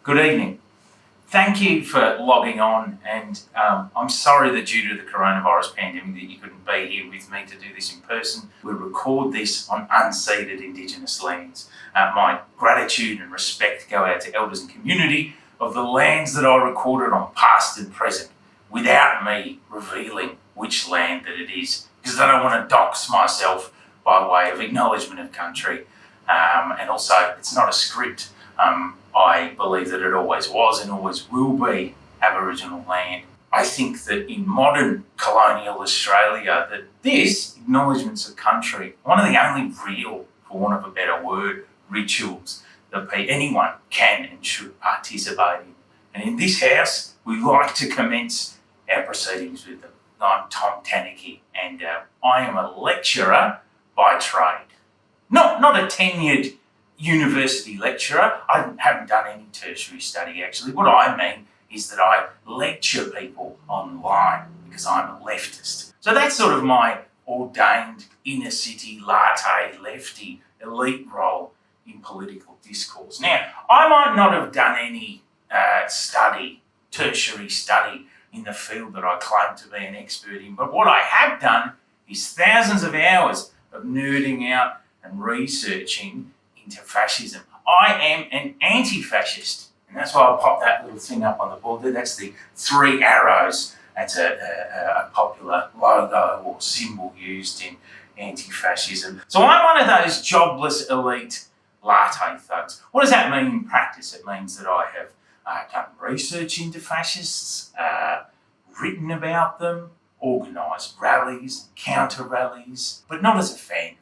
Good evening. Thank you for logging on, and I'm sorry that due to the coronavirus pandemic that you couldn't be here with me to do this in person. We record this on unceded Indigenous lands. My gratitude and respect go out to elders and community of the lands that I recorded on, past and present, without me revealing which land that it is, because I don't want to dox myself by way of acknowledgement of country. And also, it's not a script. I believe that it always was and always will be Aboriginal land. I think that in modern colonial Australia, that this, acknowledgements of country, one of the only real, for want of a better word, rituals that anyone can and should participate in. And in this house, we like to commence our proceedings with them. I'm Tom Tanuki, and I am a lecturer by trade. Not a tenured university lecturer. I haven't done any tertiary study actually. What I mean is that I lecture people online because I'm a leftist. So that's sort of my ordained inner city latte lefty elite role in political discourse. Now, I might not have done any tertiary study in the field that I claim to be an expert in, but what I have done is thousands of hours of nerding out and researching into fascism. I am an anti-fascist, and that's why I popped that little thing up on the board there. That's the 3 arrows. That's a popular logo or symbol used in anti-fascism. So I'm one of those jobless elite latte thugs. What does that mean in practice? It means that I have done research into fascists, written about them, organised rallies, counter-rallies, but not as a fan.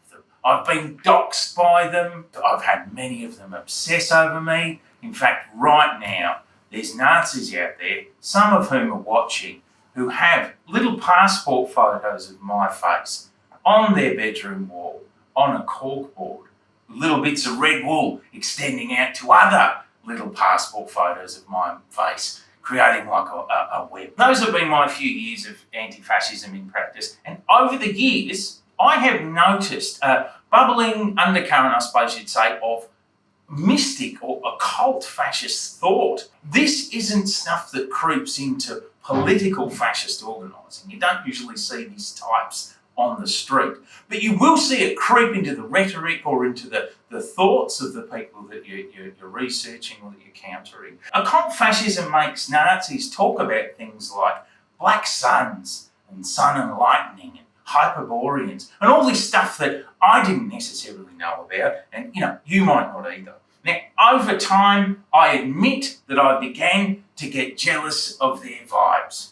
I've been doxed by them. I've had many of them obsess over me. In fact, right now, there's Nazis out there, some of whom are watching, who have little passport photos of my face on their bedroom wall, on a corkboard, little bits of red wool extending out to other little passport photos of my face, creating like a web. Those have been my few years of anti-fascism in practice. And over the years, I have noticed a bubbling undercurrent, I suppose you'd say, of mystic or occult fascist thought. This isn't stuff that creeps into political fascist organising. You don't usually see these types on the street, but you will see it creep into the rhetoric or into the thoughts of the people that you're researching or that you're countering. Occult fascism makes Nazis talk about things like black suns and sun and lightning, Hyperboreans, and all this stuff that I didn't necessarily know about, and you might not either. Now, over time, I admit that I began to get jealous of their vibes.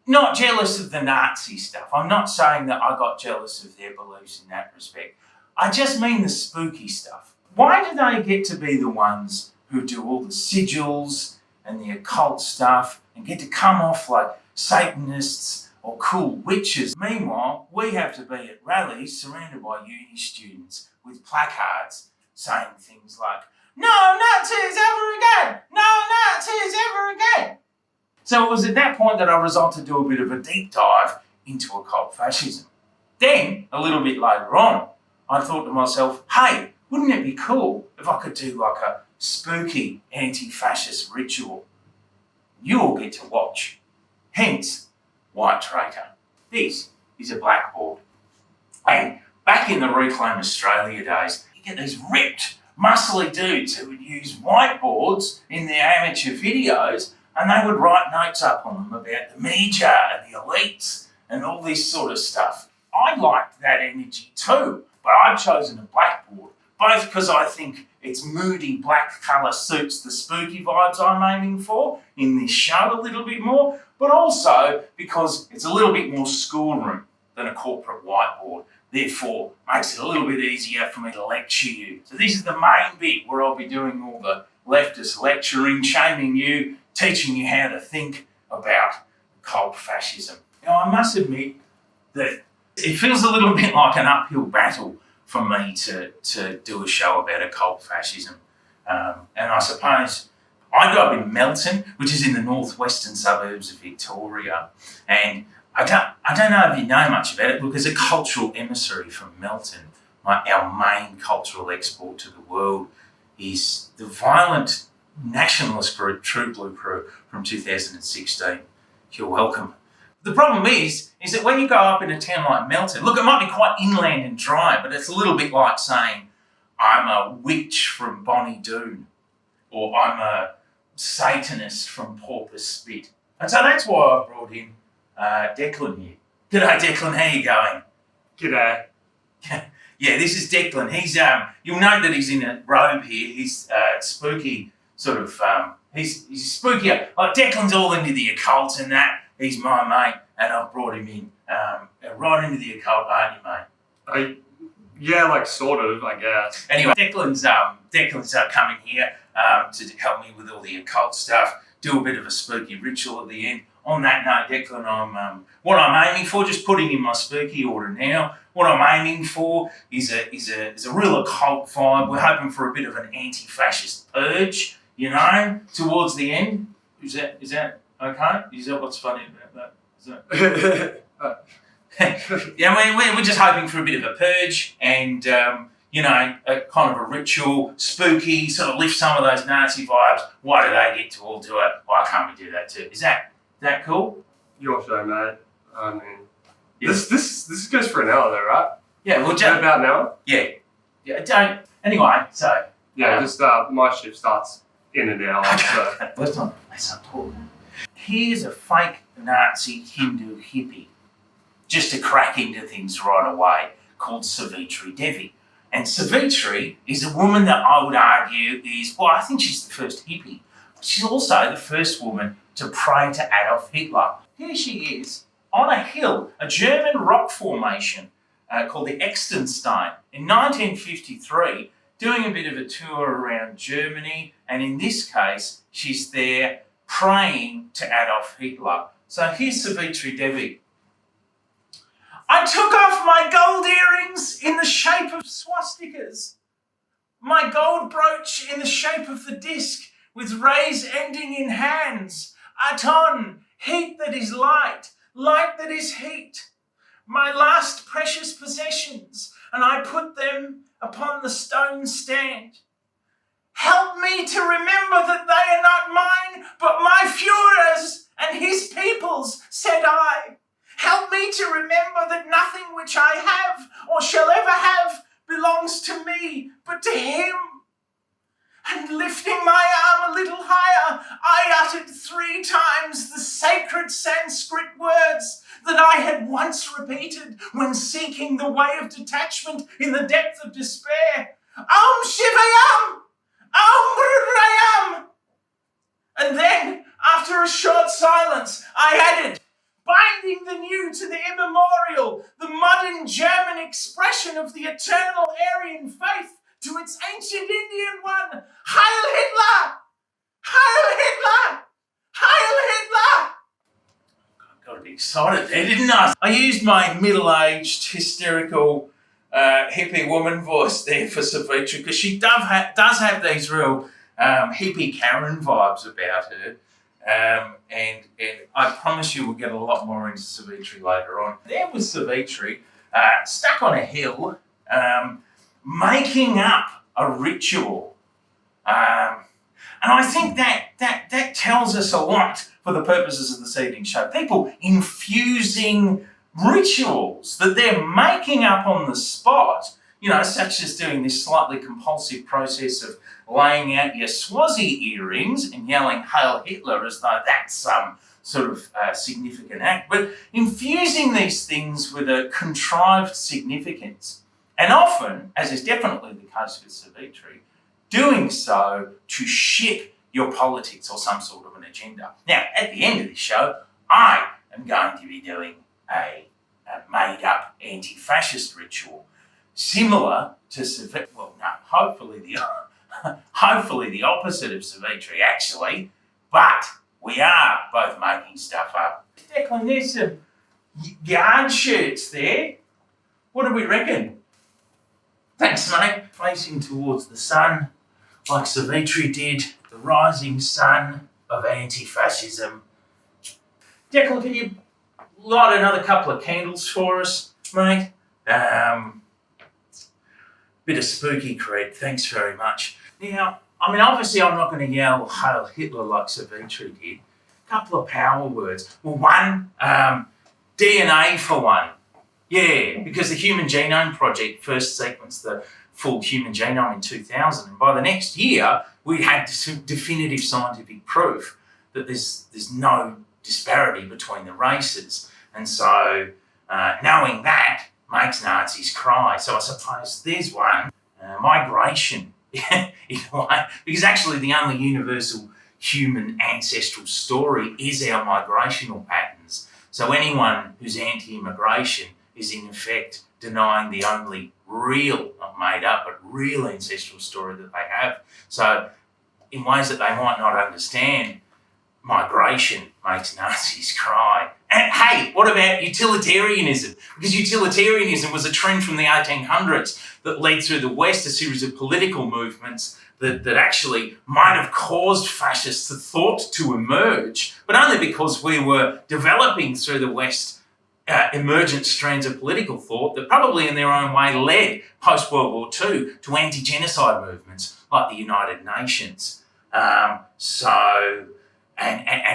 Not jealous of the Nazi stuff. I'm not saying that I got jealous of their beliefs in that respect. I just mean the spooky stuff. Why do they get to be the ones who do all the sigils and the occult stuff and get to come off like Satanists or cool witches? Meanwhile, we have to be at rallies surrounded by uni students with placards saying things like, "No Nazis ever again! No Nazis ever again!" So it was at that point that I resolved to do a bit of a deep dive into occult fascism. Then, a little bit later on, I thought to myself, hey, wouldn't it be cool if I could do like a spooky anti-fascist ritual? You all get to watch. Hence, White Traitor. This is a blackboard. And back in the Reclaim Australia days, you get these ripped, muscly dudes who would use whiteboards in their amateur videos, and they would write notes up on them about the media and the elites and all this sort of stuff. I liked that energy too, but I've chosen a blackboard, both because I think its moody black colour suits the spooky vibes I'm aiming for in this show a little bit more, but also because it's a little bit more schoolroom than a corporate whiteboard. Therefore, makes it a little bit easier for me to lecture you. So this is the main bit where I'll be doing all the leftist lecturing, shaming you, teaching you how to think about occult fascism. Now, I must admit that it feels a little bit like an uphill battle for me to do a show about occult fascism. And I suppose I grew up in Melbourne, which is in the northwestern suburbs of Victoria, and I don't know if you know much about it because a cultural emissary from Melbourne, our main cultural export to the world, is the violent nationalist group, True Blue Crew, from 2016. You're welcome. The problem is that when you go up in a town like Melton, look, it might be quite inland and dry, but it's a little bit like saying, I'm a witch from Bonnie Doon, or I'm a Satanist from Porpoise Spit. And so that's why I've brought in Declan here. G'day, Declan, how you going? G'day. Yeah, this is Declan. He's you'll note that he's in a robe here. He's spooky, sort of. He's spookier. Like Declan's all into the occult and that. He's my mate, and I've brought him in right into the occult, aren't you, mate? Yeah, like sort of, I guess. Anyway, Declan's coming here to help me with all the occult stuff. Do a bit of a spooky ritual at the end. On that note, Declan, what I'm aiming for, just putting in my spooky order now. What I'm aiming for is a real occult vibe. We're hoping for a bit of an anti-fascist purge, you know, towards the end. Is that okay? Is that what's funny about that? Yeah, we're just hoping for a bit of a purge and you know, a kind of a ritual, spooky, sort of lift some of those Nazi vibes. Why do they get to all do it? Why can't we do that too? Is that cool? Your show, mate. I mean, this goes for an hour though, right? Yeah, well, about an hour. Yeah. Don't. Anyway, so yeah, just my shift starts in an hour. So let's not talk. Here's a fake Nazi Hindu hippie, just to crack into things right away, called Savitri Devi. And Savitri is a woman that I would argue is, well, I think she's the first hippie. She's also the first woman to pray to Adolf Hitler. Here she is on a hill, a German rock formation called the Extenstein in 1953, doing a bit of a tour around Germany. And in this case, she's there praying to Adolf Hitler. So here's Savitri Devi. I took off my gold earrings in the shape of swastikas, my gold brooch in the shape of the disc with rays ending in hands, Aton, heat that is light, light that is heat, my last precious possessions, and I put them upon the stone stand. Help me to remember that they are not mine, but my Führer's and his people's, said I. Help me to remember that nothing which I have or shall ever have belongs to me, but to him. And lifting my arm a little higher, I uttered 3 times the sacred Sanskrit words that I had once repeated when seeking the way of detachment in the depth of despair. Om Shivayam! Om Rayam! And then, after a short silence, I added, binding the new to the immemorial, the modern German expression of the eternal Aryan faith to its ancient Indian one, Heil Hitler! Heil Hitler! Heil Hitler! I got a bit excited there, didn't I? I used my middle-aged, hysterical, hippie woman voice there for Savitri because she does have these real hippie Karen vibes about her. And I promise you we'll get a lot more into Savitri later on. There was Savitri, stuck on a hill, making up a ritual. And I think that tells us a lot for the purposes of this evening's show. People infusing rituals that they're making up on the spot, you know, such as doing this slightly compulsive process of laying out your Swazi earrings and yelling Hail Hitler as though that's some sort of significant act, but infusing these things with a contrived significance. And often, as is definitely the case with Savitri, doing so to ship your politics or some sort of an agenda. Now, at the end of this show, I am going to be doing a made-up anti-fascist ritual similar to Savitri. Well, no, hopefully the opposite of Savitri, actually, but we are both making stuff up. Declan, there's some yarn shirts there. What do we reckon? Thanks, mate. Facing towards the sun, like Savitri did, the rising sun of anti-fascism. Declan, can you light another couple of candles for us, mate? Bit of spooky cred, thanks very much. Now, I mean, obviously I'm not going to yell Hail Hitler like Savitri did. A couple of power words. Well, one, DNA for one. Yeah, because the Human Genome Project first sequenced the full human genome in 2000, and by the next year, we had definitive scientific proof that there's no disparity between the races. And so knowing that makes Nazis cry. So I suppose there's one, migration, in a way, because actually the only universal human ancestral story is our migrational patterns. So anyone who's anti-immigration is in effect denying the only real, not made up, but real ancestral story that they have. So in ways that they might not understand, migration makes Nazis cry. And hey, what about utilitarianism? Because utilitarianism was a trend from the 1800s that led through the West a series of political movements that actually might have caused fascist thought to emerge, but only because we were developing through the West emergent strands of political thought that probably in their own way led post-World War II to anti-genocide movements like the United Nations. And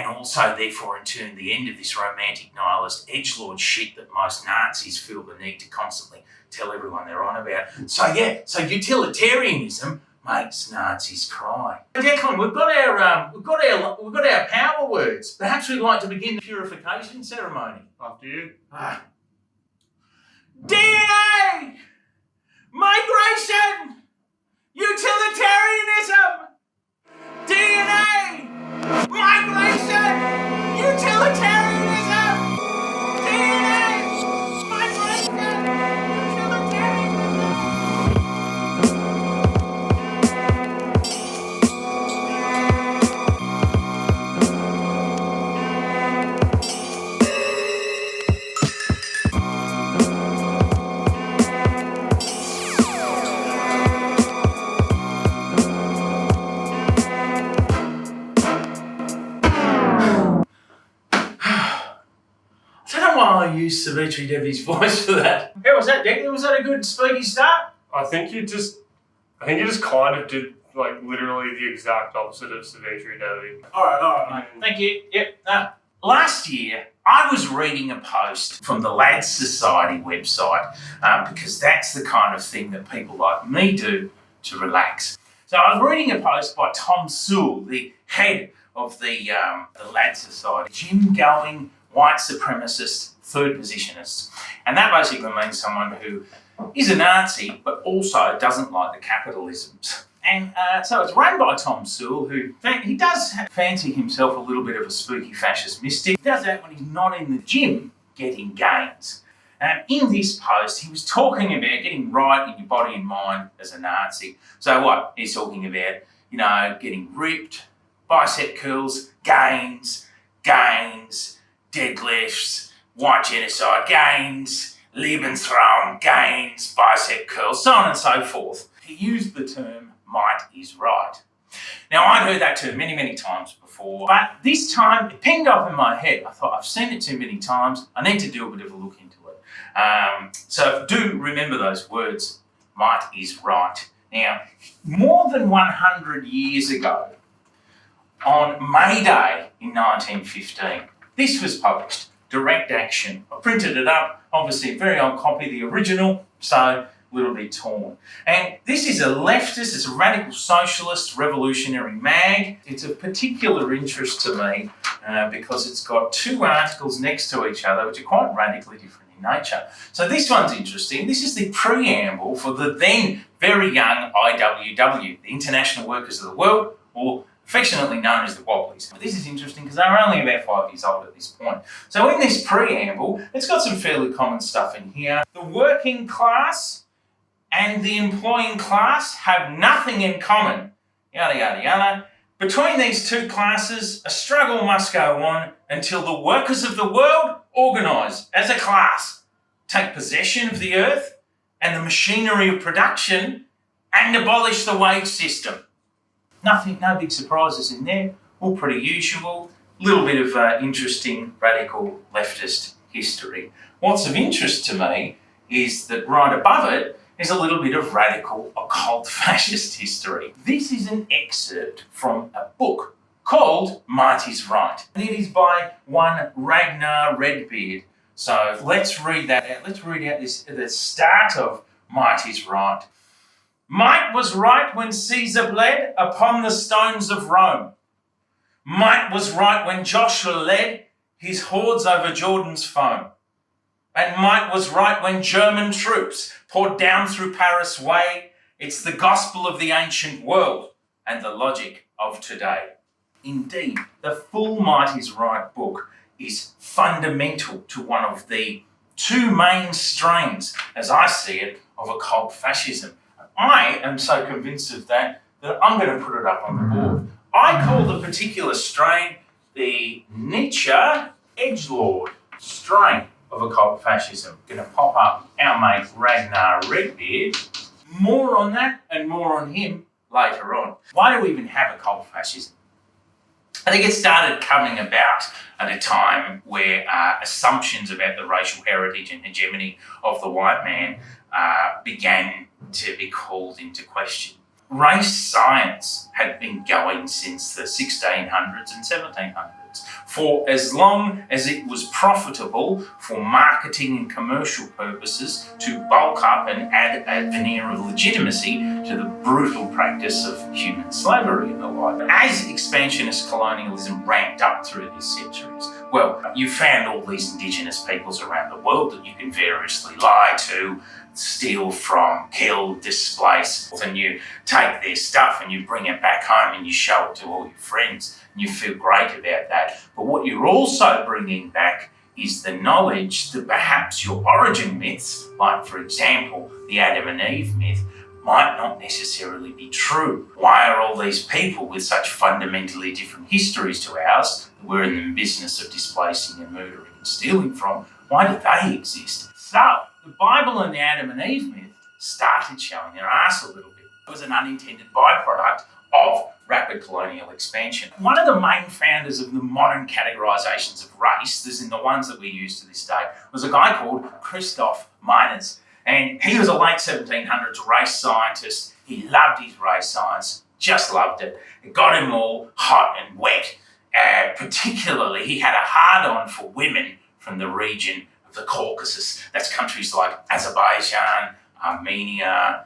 also, therefore, in turn, the end of this romantic nihilist edgelord shit that most Nazis feel the need to constantly tell everyone they're on about. So utilitarianism makes Nazis cry. Declan, we've got our power words. Perhaps we'd like to begin the purification ceremony. After you. DNA, migration, utilitarianism. DNA, migration, utilitarianism. DNA, migration, utilitarianism. I used Savitri Devi's voice for that. How was that, Declan? Was that a good spooky start? I think you just kind of did like literally the exact opposite of Savitri Devi. All right, mate. Thank you. Yep. Last year, I was reading a post from the Lads Society website because that's the kind of thing that people like me do to relax. So I was reading a post by Tom Sewell, the head of the Lads Society, gym-going, white supremacist, third positionists. And that basically means someone who is a Nazi, but also doesn't like the capitalisms. And so it's run by Tom Sewell, who he does fancy himself a little bit of a spooky fascist mystic. He does that when he's not in the gym getting gains. In this post, he was talking about getting right in your body and mind as a Nazi. So what? He's talking about, getting ripped, bicep curls, gains, deadlifts, white genocide gains, Lebensraum gains, bicep curls, so on and so forth. He used the term might is right. Now, I'd heard that term many, many times before, but this time it pinged up in my head. I thought, I've seen it too many times. I need to do a bit of a look into it. So do remember those words, might is right. Now, more than 100 years ago, on May Day in 1915, this was published, Direct Action. I printed it up, obviously a very old copy, the original, so a little bit torn. And this is a leftist, it's a radical socialist revolutionary mag. It's of particular interest to me because it's got two articles next to each other which are quite radically different in nature. So this one's interesting. This is the preamble for the then very young IWW, the International Workers of the World, or affectionately known as the Wobblies. But this is interesting because they were only about 5 years old at this point. So in this preamble, it's got some fairly common stuff in here. The working class and the employing class have nothing in common. Yada, yada, yada. Between these two classes, a struggle must go on until the workers of the world organise as a class, take possession of the earth and the machinery of production and abolish the wage system. No big surprises in there, all pretty usual. Little bit of interesting radical leftist history. What's of interest to me is that right above it, is a little bit of radical occult fascist history. This is an excerpt from a book called Might is Right. And it is by one Ragnar Redbeard. So let's read that out. Let's read out the start of Might is Right. Might was right when Caesar bled upon the stones of Rome. Might was right when Joshua led his hordes over Jordan's foam. And might was right when German troops poured down through Paris' way. It's the gospel of the ancient world and the logic of today. Indeed, the full Might is Right book is fundamental to one of the two main strains, as I see it, of occult fascism. I am so convinced of that I'm going to put it up on the board. I call the particular strain the Nietzsche edgelord strain of occult fascism. Going to pop up our mate Ragnar Redbeard. More on that and more on him later on. Why do we even have occult fascism? I think it started coming about at a time where assumptions about the racial heritage and hegemony of the white man began to be called into question. Race science had been going since the 1600s and 1700s. For as long as it was profitable for marketing and commercial purposes to bulk up and add a veneer of legitimacy to the brutal practice of human slavery and the like. As expansionist colonialism ramped up through these centuries, well, you found all these indigenous peoples around the world that you can variously lie to, steal from, kill, displace, and you take their stuff and you bring it back home and you show it to all your friends and you feel great about that. But what you're also bringing back is the knowledge that perhaps your origin myths, like for example the Adam and Eve myth, might not necessarily be true. Why are all these people with such fundamentally different histories to ours that we're in the business of displacing and murdering and stealing from, why do they exist? So, the Bible and the Adam and Eve myth started showing their ass a little bit. It was an unintended byproduct of rapid colonial expansion. One of the main founders of the modern categorisations of race, as in the ones that we use to this day, was a guy called Christoph Meiners. And he was a late 1700s race scientist. He loved his race science, just loved it. It got him all hot and wet. Particularly, he had a hard-on for women from the region of the Caucasus. That's countries like Azerbaijan, Armenia,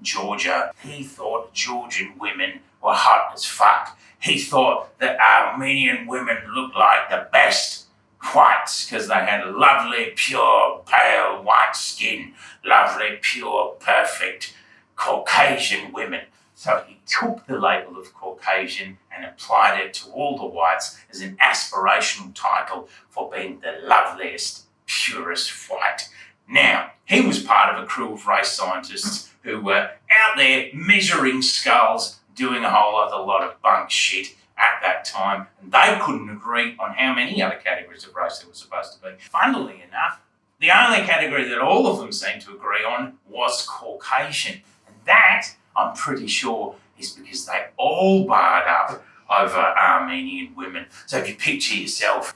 Georgia. He thought Georgian women were hot as fuck. He thought that Armenian women looked like the best whites because they had lovely, pure, pale white skin, lovely, pure, perfect Caucasian women. So he took the label of Caucasian and applied it to all the whites as an aspirational title for being the loveliest, purest white. Now, he was part of a crew of race scientists who were out there measuring skulls, doing a whole other lot of bunk shit at that time, and they couldn't agree on how many other categories of race there were supposed to be. Funnily enough, the only category that all of them seemed to agree on was Caucasian. And that, I'm pretty sure, is because they all barred up over Armenian women. So if you picture yourself,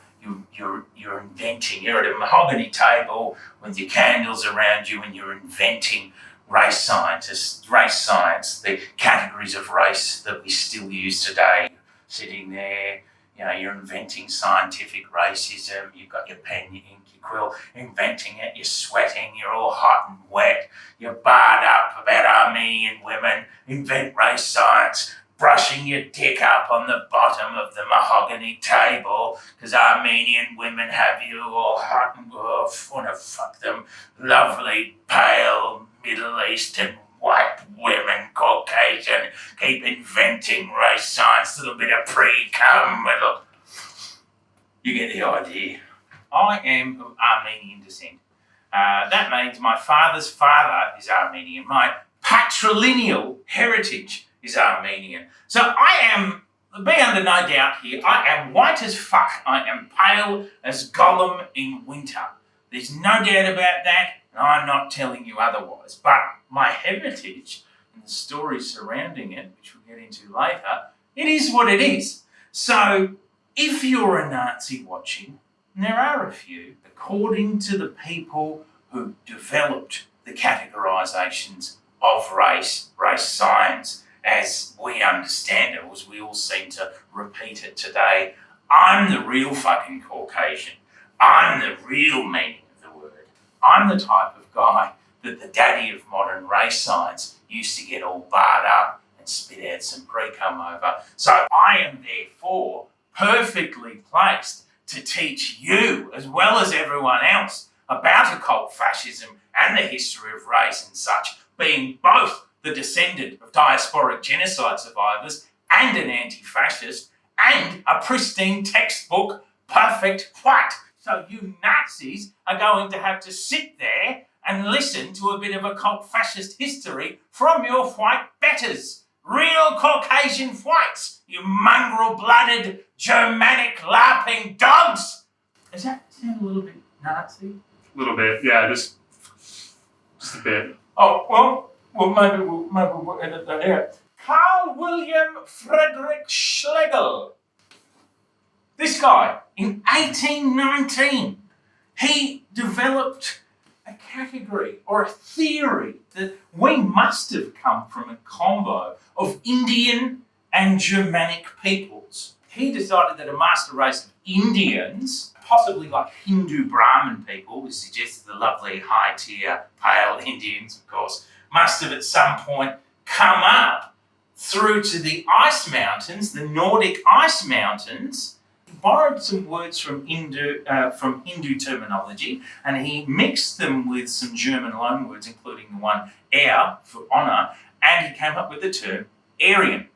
you're inventing, you're at a mahogany table with your candles around you and you're inventing race science, the categories of race that we still use today. Sitting there, you're inventing scientific racism, you've got your pen, your ink, your quill, inventing it, you're sweating, you're all hot and wet, you're barred up about Armenian women, invent race science, brushing your dick up on the bottom of the mahogany table because Armenian women have you all hot and want to fuck them, lovely, pale, Middle Eastern white women, Caucasian, keep inventing race science, little bit of pre-cum, little... You get the idea. I am of Armenian descent. That means my father's father is Armenian. My patrilineal heritage is Armenian. So I am, be under no doubt here, I am white as fuck. I am pale as Gollum in winter. There's no doubt about that, and I'm not telling you otherwise. But my heritage and the stories surrounding it, which we'll get into later, it is what it is. So if you're a Nazi watching, and there are a few, according to the people who developed the categorisations of race science as we understand it, as we all seem to repeat it today. I'm the real fucking Caucasian. I'm the real meaning of the word. I'm the type of guy that the daddy of modern race science used to get all barred up and spit out some pre-cum over. So I am therefore perfectly placed to teach you, as well as everyone else, about occult fascism and the history of race and such, being both the descendant of diasporic genocide survivors and an anti-fascist and a pristine textbook perfect white. So you Nazis are going to have to sit there and listen to a bit of occult fascist history from your white betters. Real Caucasian whites, you mongrel-blooded, Germanic LARPing dogs! Does that sound a little bit Nazi? A little bit, yeah, just a bit. Oh, well, maybe we'll edit that out. Carl William Friedrich Schlegel. This guy, in 1819, he developed a category or a theory that we must have come from a combo of Indian and Germanic peoples. He decided that a master race of Indians, possibly like Hindu Brahmin people, which suggests the lovely high-tier pale Indians, of course, must have at some point come up through to the ice mountains, the Nordic ice mountains. He borrowed some words from Hindu terminology, and he mixed them with some German loanwords, including the one "air" for honour, and he came up with the term Aryan.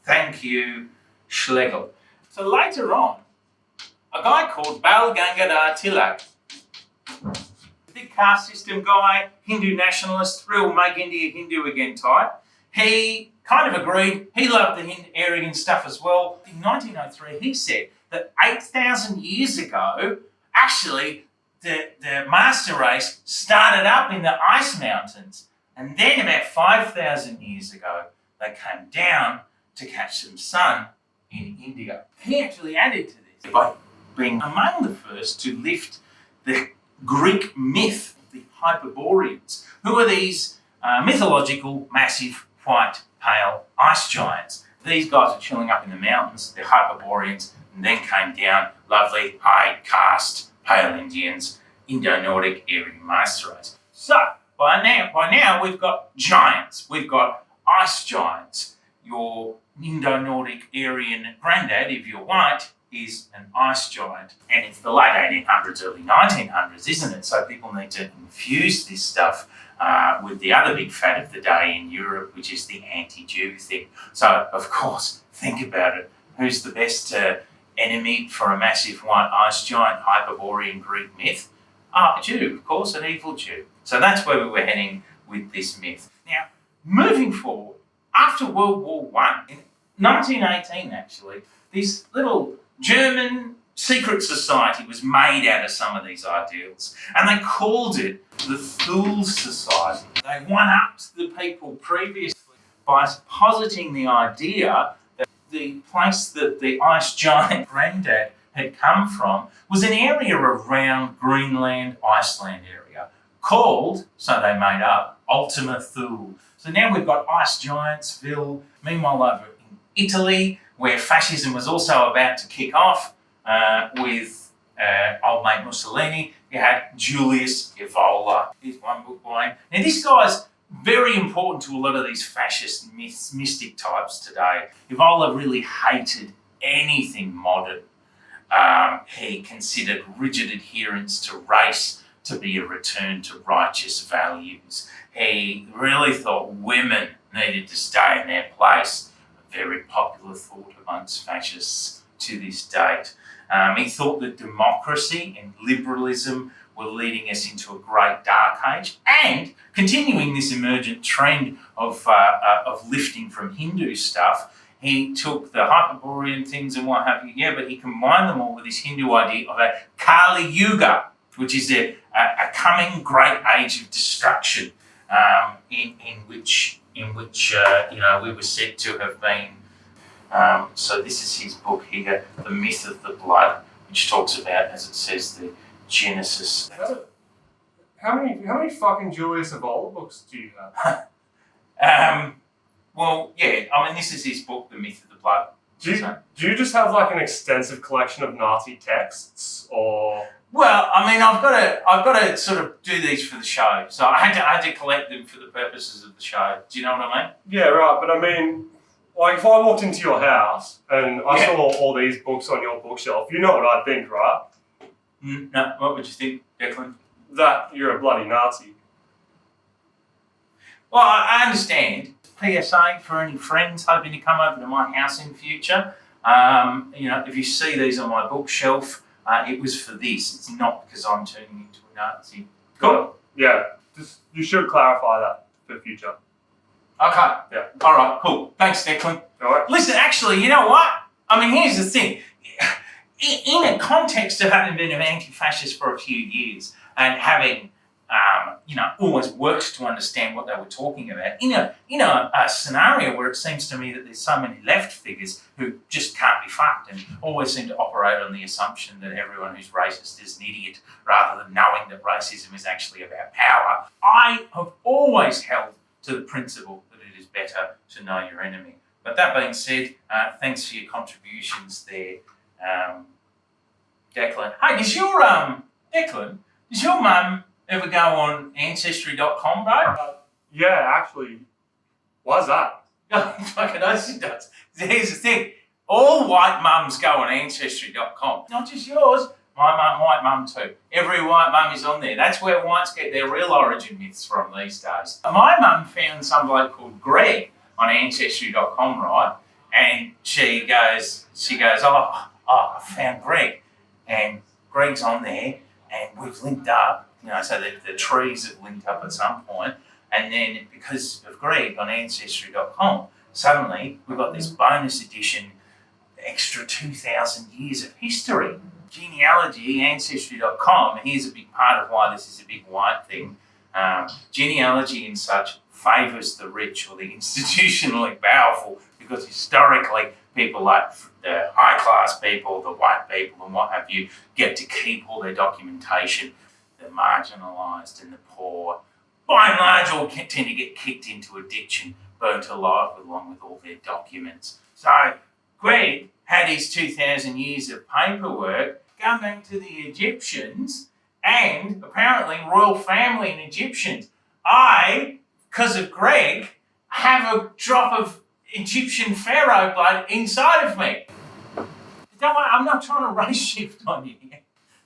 Thank you, Schlegel. So later on, a guy called Bal Gangadhar Tilak, big caste system guy, Hindu nationalist, real make India Hindu again type, he kind of agreed. He loved the Aryan stuff as well. In 1903, he said that 8,000 years ago, actually, the master race started up in the ice mountains. And then about 5,000 years ago, they came down to catch some sun in India. He actually added to this by being among the first to lift the Greek myth of the Hyperboreans, who are these mythological, massive, white, pale ice giants. These guys are chilling up in the mountains, they're Hyperboreans, and then came down lovely, high caste, pale Indians, Indo-Nordic Aryan master race. So, by now we've got giants, we've got ice giants. Your Indo-Nordic Aryan granddad, if you're white, is an ice giant. And it's the late 1800s, early 1900s, isn't it? So people need to infuse this stuff with the other big fad of the day in Europe, which is the anti-Jew thing. So, of course, think about it. Who's the best enemy for a massive white ice giant, Hyperborean Greek myth? A Jew, of course, an evil Jew. So that's where we were heading with this myth. Now, moving forward, after World War I, in 1918 actually, this little German secret society was made out of some of these ideals, and they called it the Thule Society. They one-upped the people previously by positing the idea that the place that the ice giant granddad had come from was an area around Greenland, Iceland area, called, so they made up, Ultima Thule. So now we've got ice giantsville. Meanwhile, over in Italy, where fascism was also about to kick off with old mate Mussolini, you had Julius Evola. Here's one book by him. Now this guy's very important to a lot of these fascist mystic types today. Evola really hated anything modern. He considered rigid adherence to race to be a return to righteous values. He really thought women needed to stay in their place. A very popular thought amongst fascists to this date. He thought that democracy and liberalism were leading us into a great dark age and continuing this emergent trend of lifting from Hindu stuff. He took the Hyperborean things and what have you, but he combined them all with this Hindu idea of a Kali Yuga, which is a coming great age of destruction, in which we were said to have been. So this is his book here, The Myth of the Blood, which talks about, as it says, the genesis. How many fucking Julius Evola books do you have? Well, yeah, I mean, this is his book, The Myth of the Blood. Do you just have like an extensive collection of Nazi texts, or? Well, I mean, I've got to sort of do these for the show, so I had to collect them for the purposes of the show. Do you know what I mean? Yeah, right. But I mean, like if I walked into your house and I saw all these books on your bookshelf, you know what I'd think, right? No, what would you think, Declan? That you're a bloody Nazi. Well, I understand. PSA for any friends hoping to come over to my house in future. If you see these on my bookshelf, it was for this. It's not because I'm turning into a Nazi. Cool? Yeah. You should clarify that for future. Okay. Yeah. All right, cool. Thanks, Declan. All right. Listen, actually, you know what? I mean, here's the thing. In a context of having been an anti-fascist for a few years and having, always worked to understand what they were talking about, in a scenario where it seems to me that there's so many left figures who just can't be fucked and always seem to operate on the assumption that everyone who's racist is an idiot rather than knowing that racism is actually about power, I have always held to the principle that it is better to know your enemy. But that being said, thanks for your contributions there, Declan. Hey, does your mum ever go on Ancestry.com, bro? Yeah, actually. Why's that? Fucking know she does. Here's the thing. All white mums go on Ancestry.com. Not just yours. My white mum too. Every white mum is on there. That's where whites get their real origin myths from these days. My mum found some bloke called Greg on Ancestry.com, right? And she goes, oh, I found Greg. And Greg's on there and we've linked up, so the trees have linked up at some point. And then because of Greg on Ancestry.com, suddenly we've got this bonus edition, extra 2,000 years of history. Genealogy, Ancestry.com, here's a big part of why this is a big white thing. Genealogy and such favours the rich or the institutionally powerful because historically people like the high class people, the white people and what have you, get to keep all their documentation. The marginalised and the poor, by and large, all tend to get kicked into a ditch and burnt alive along with all their documents. So Greg had his 2,000 years of paperwork going back to the Egyptians and apparently royal family and Egyptians. I, because of Greg, have a drop of Egyptian pharaoh blood inside of me. Don't worry, I'm not trying to race shift on you.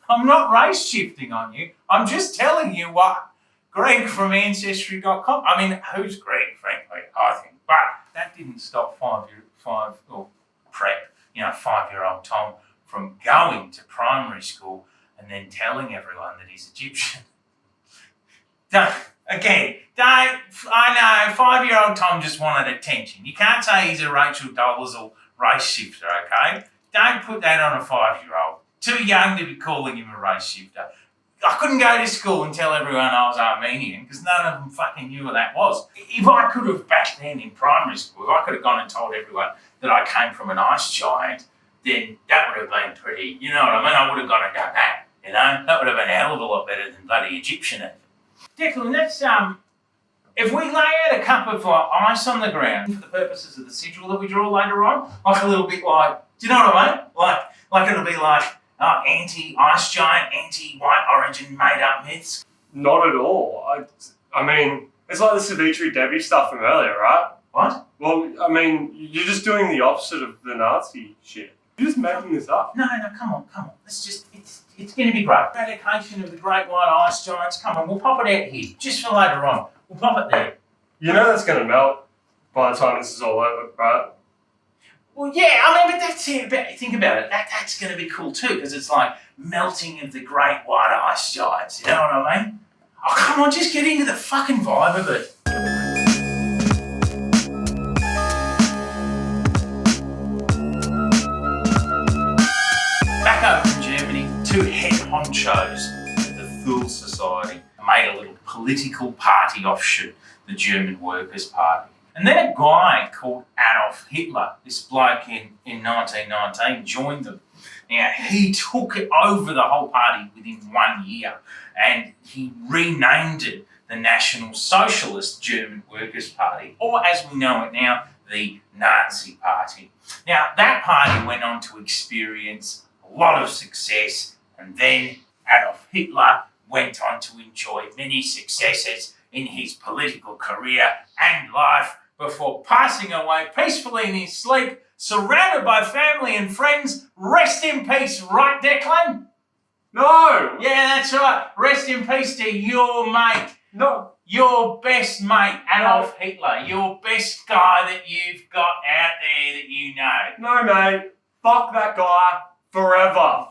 I'm not race shifting on you. I'm just telling you what Greg from Ancestry.com. I mean, who's Greg, frankly, I think. But that didn't stop five-year-old Tom from going to primary school and then telling everyone that he's Egyptian. I know, 5-year-old Tom just wanted attention. You can't say he's a Rachel Dolezal race shifter, okay? Don't put that on a 5-year-old. Too young to be calling him a race shifter. I couldn't go to school and tell everyone I was Armenian because none of them fucking knew what that was. If I could have back then in primary school, if I could have gone and told everyone that I came from an ice giant, then that would have been pretty, you know what I mean? I would have gone and done that, That would have been a hell of a lot better than bloody Egyptian even. Declan, that's, if we lay out a cup of ice on the ground for the purposes of the sigil that we draw later on, like a little bit like, do you know what I mean? Like it'll be like anti-ice giant, anti-white origin made-up myths. Not at all. I mean, it's like the Savitri Devi stuff from earlier, right? What? Well, I mean, you're just doing the opposite of the Nazi shit. You're just making this up. No, come on. It's going to be great. Eradication of the great white ice giants. Come on, we'll pop it out here, just for later on. We'll pop it there. You know that's going to melt by the time this is all over, right? Well, yeah, I mean, but that's it. Think about it. That's going to be cool too, because it's like melting of the great white ice giants. You know what I mean? Oh, come on, just get into the fucking vibe of it. Back over in Germany, two head honchos of the Thule Society made a little political party offshoot, the German Workers' Party. And then a guy called Adolf Hitler, this bloke in 1919, joined them. Now, he took it over the whole party within 1 year, and he renamed it the National Socialist German Workers' Party, or as we know it now, the Nazi Party. Now, that party went on to experience a lot of success, and then Adolf Hitler went on to enjoy many successes in his political career and life before passing away peacefully in his sleep, surrounded by family and friends. Rest in peace, right, Declan? No! Yeah, that's right. Rest in peace to your mate. No. Your best mate, Adolf Hitler. Your best guy that you've got out there that you know. No, mate. Fuck that guy forever.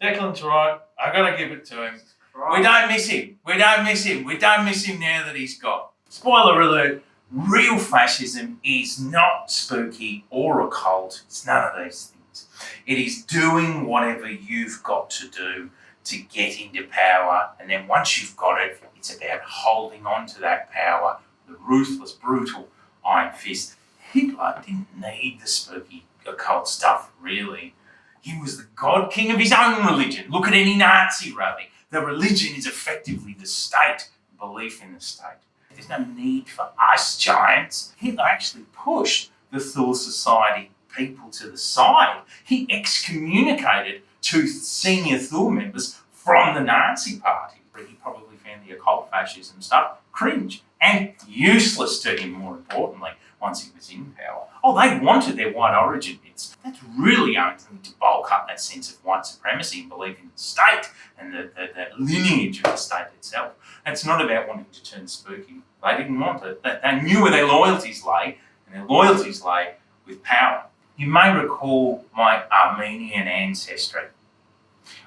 Declan's right. I gotta give it to him. Right. We don't miss him. We don't miss him. We don't miss him now that he's gone. Spoiler alert. Real fascism is not spooky or occult. It's none of these things. It is doing whatever you've got to do to get into power, and then once you've got it, it's about holding on to that power, the ruthless, brutal iron fist. Hitler didn't need the spooky occult stuff, really. He was the god king of his own religion. Look at any Nazi rally. The religion is effectively the state, belief in the state. There's no need for ice giants. Hitler actually pushed the Thule Society people to the side. He excommunicated 2 senior Thule members from the Nazi Party. He probably found the occult fascism stuff cringe and useless to him, more importantly, once he was in power. Oh, they wanted their white origin bits. That's really only to bulk up that sense of white supremacy and belief in the state and the lineage of the state itself. It's not about wanting to turn spooky. They didn't want it. They knew where their loyalties lay, and their loyalties lay with power. You may recall my Armenian ancestry.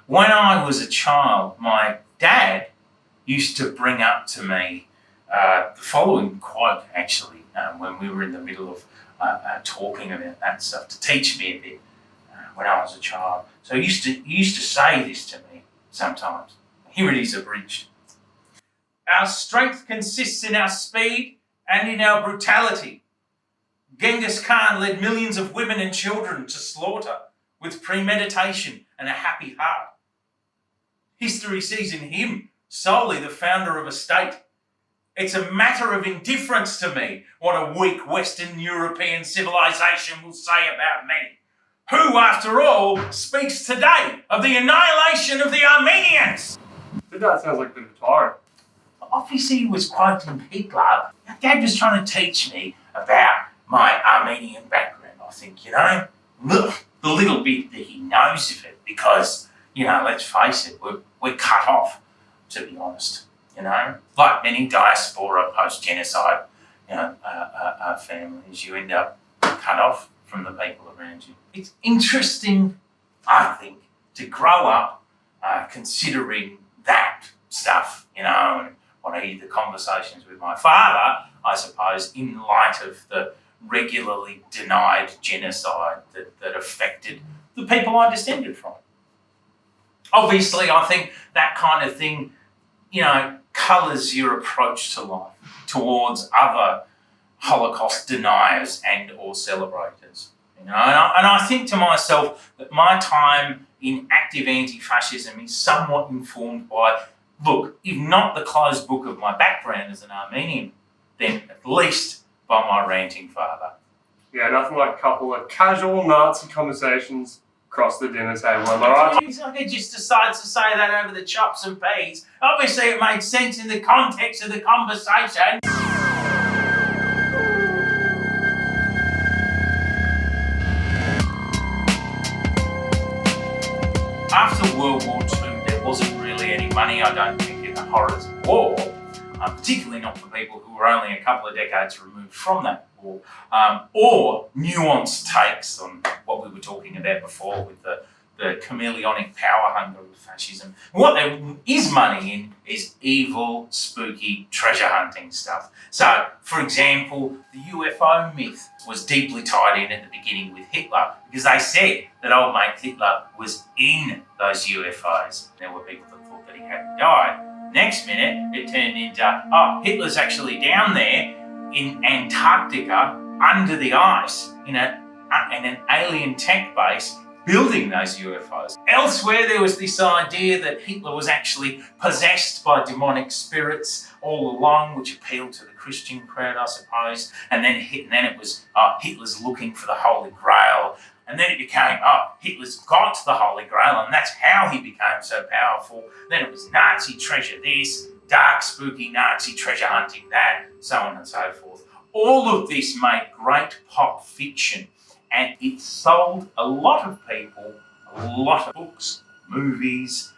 When I was a child, my dad used to bring up to me the following quote, actually, when we were in the middle of talking about that stuff, to teach me a bit when I was a child. So he used to say this to me sometimes. Here it is abridged. Our strength consists in our speed and in our brutality. Genghis Khan led millions of women and children to slaughter with premeditation and a happy heart. History sees in him solely the founder of a state. It's a matter of indifference to me what a weak Western European civilization will say about me. Who, after all, speaks today of the annihilation of the Armenians? That sounds like a bit of a tyrant. Obviously, he was quoting Hitler. Dad was trying to teach me about my Armenian background, I think, the little bit that he knows of it, because, let's face it, we're cut off, to be honest, Like many diaspora post-genocide, families, you end up cut off from the people around you. It's interesting, I think, to grow up considering that stuff, and when I hear the conversations with my father, I suppose, in light of the regularly denied genocide that affected the people I descended from. Obviously, I think that kind of thing, colours your approach to life towards other Holocaust deniers and or celebrators. And I think to myself that my time in active anti-fascism is somewhat informed by, look, if not the closed book of my background as an Armenian, then at least by my ranting father. Yeah, nothing like a couple of casual Nazi conversations across the dinner table, am I right? It's like I just decided to say that over the chops and peas. Obviously it made sense in the context of the conversation. After World War II, there wasn't really any money, I don't think, in the horrors of war, particularly not for people who were only a couple of decades removed from that war, or nuanced takes on what we were talking about before with the chameleonic power hunger of fascism. What there is money in is evil, spooky, treasure hunting stuff. So, for example, the UFO myth was deeply tied in at the beginning with Hitler, because they said that old mate Hitler was in those UFOs. There were people that thought that he hadn't died. Next minute, it turned into, Hitler's actually down there in Antarctica under the ice in an alien tech base building those UFOs. Elsewhere, there was this idea that Hitler was actually possessed by demonic spirits all along, which appealed to the Christian crowd, I suppose. And then it was, Hitler's looking for the Holy Grail. And then it became, Hitler's got the Holy Grail, and that's how he became so powerful. Then it was Nazi treasure this, dark, spooky Nazi treasure hunting that, so on and so forth. All of this made great pop fiction, and it sold a lot of people a lot of books, movies,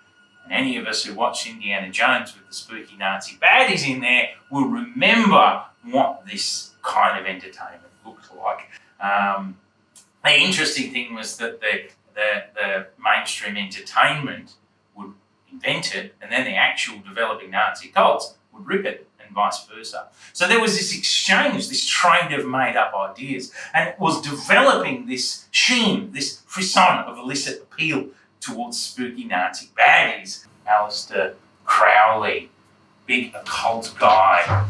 and any of us who watch Indiana Jones with the spooky Nazi baddies in there will remember what this kind of entertainment looked like. The interesting thing was that the mainstream entertainment would invent it, and then the actual developing Nazi cults would rip it, and vice versa. So there was this exchange, this trade of made-up ideas, and it was developing this sheen, this frisson of illicit appeal towards spooky Nazi baddies. Aleister Crowley, big occult guy.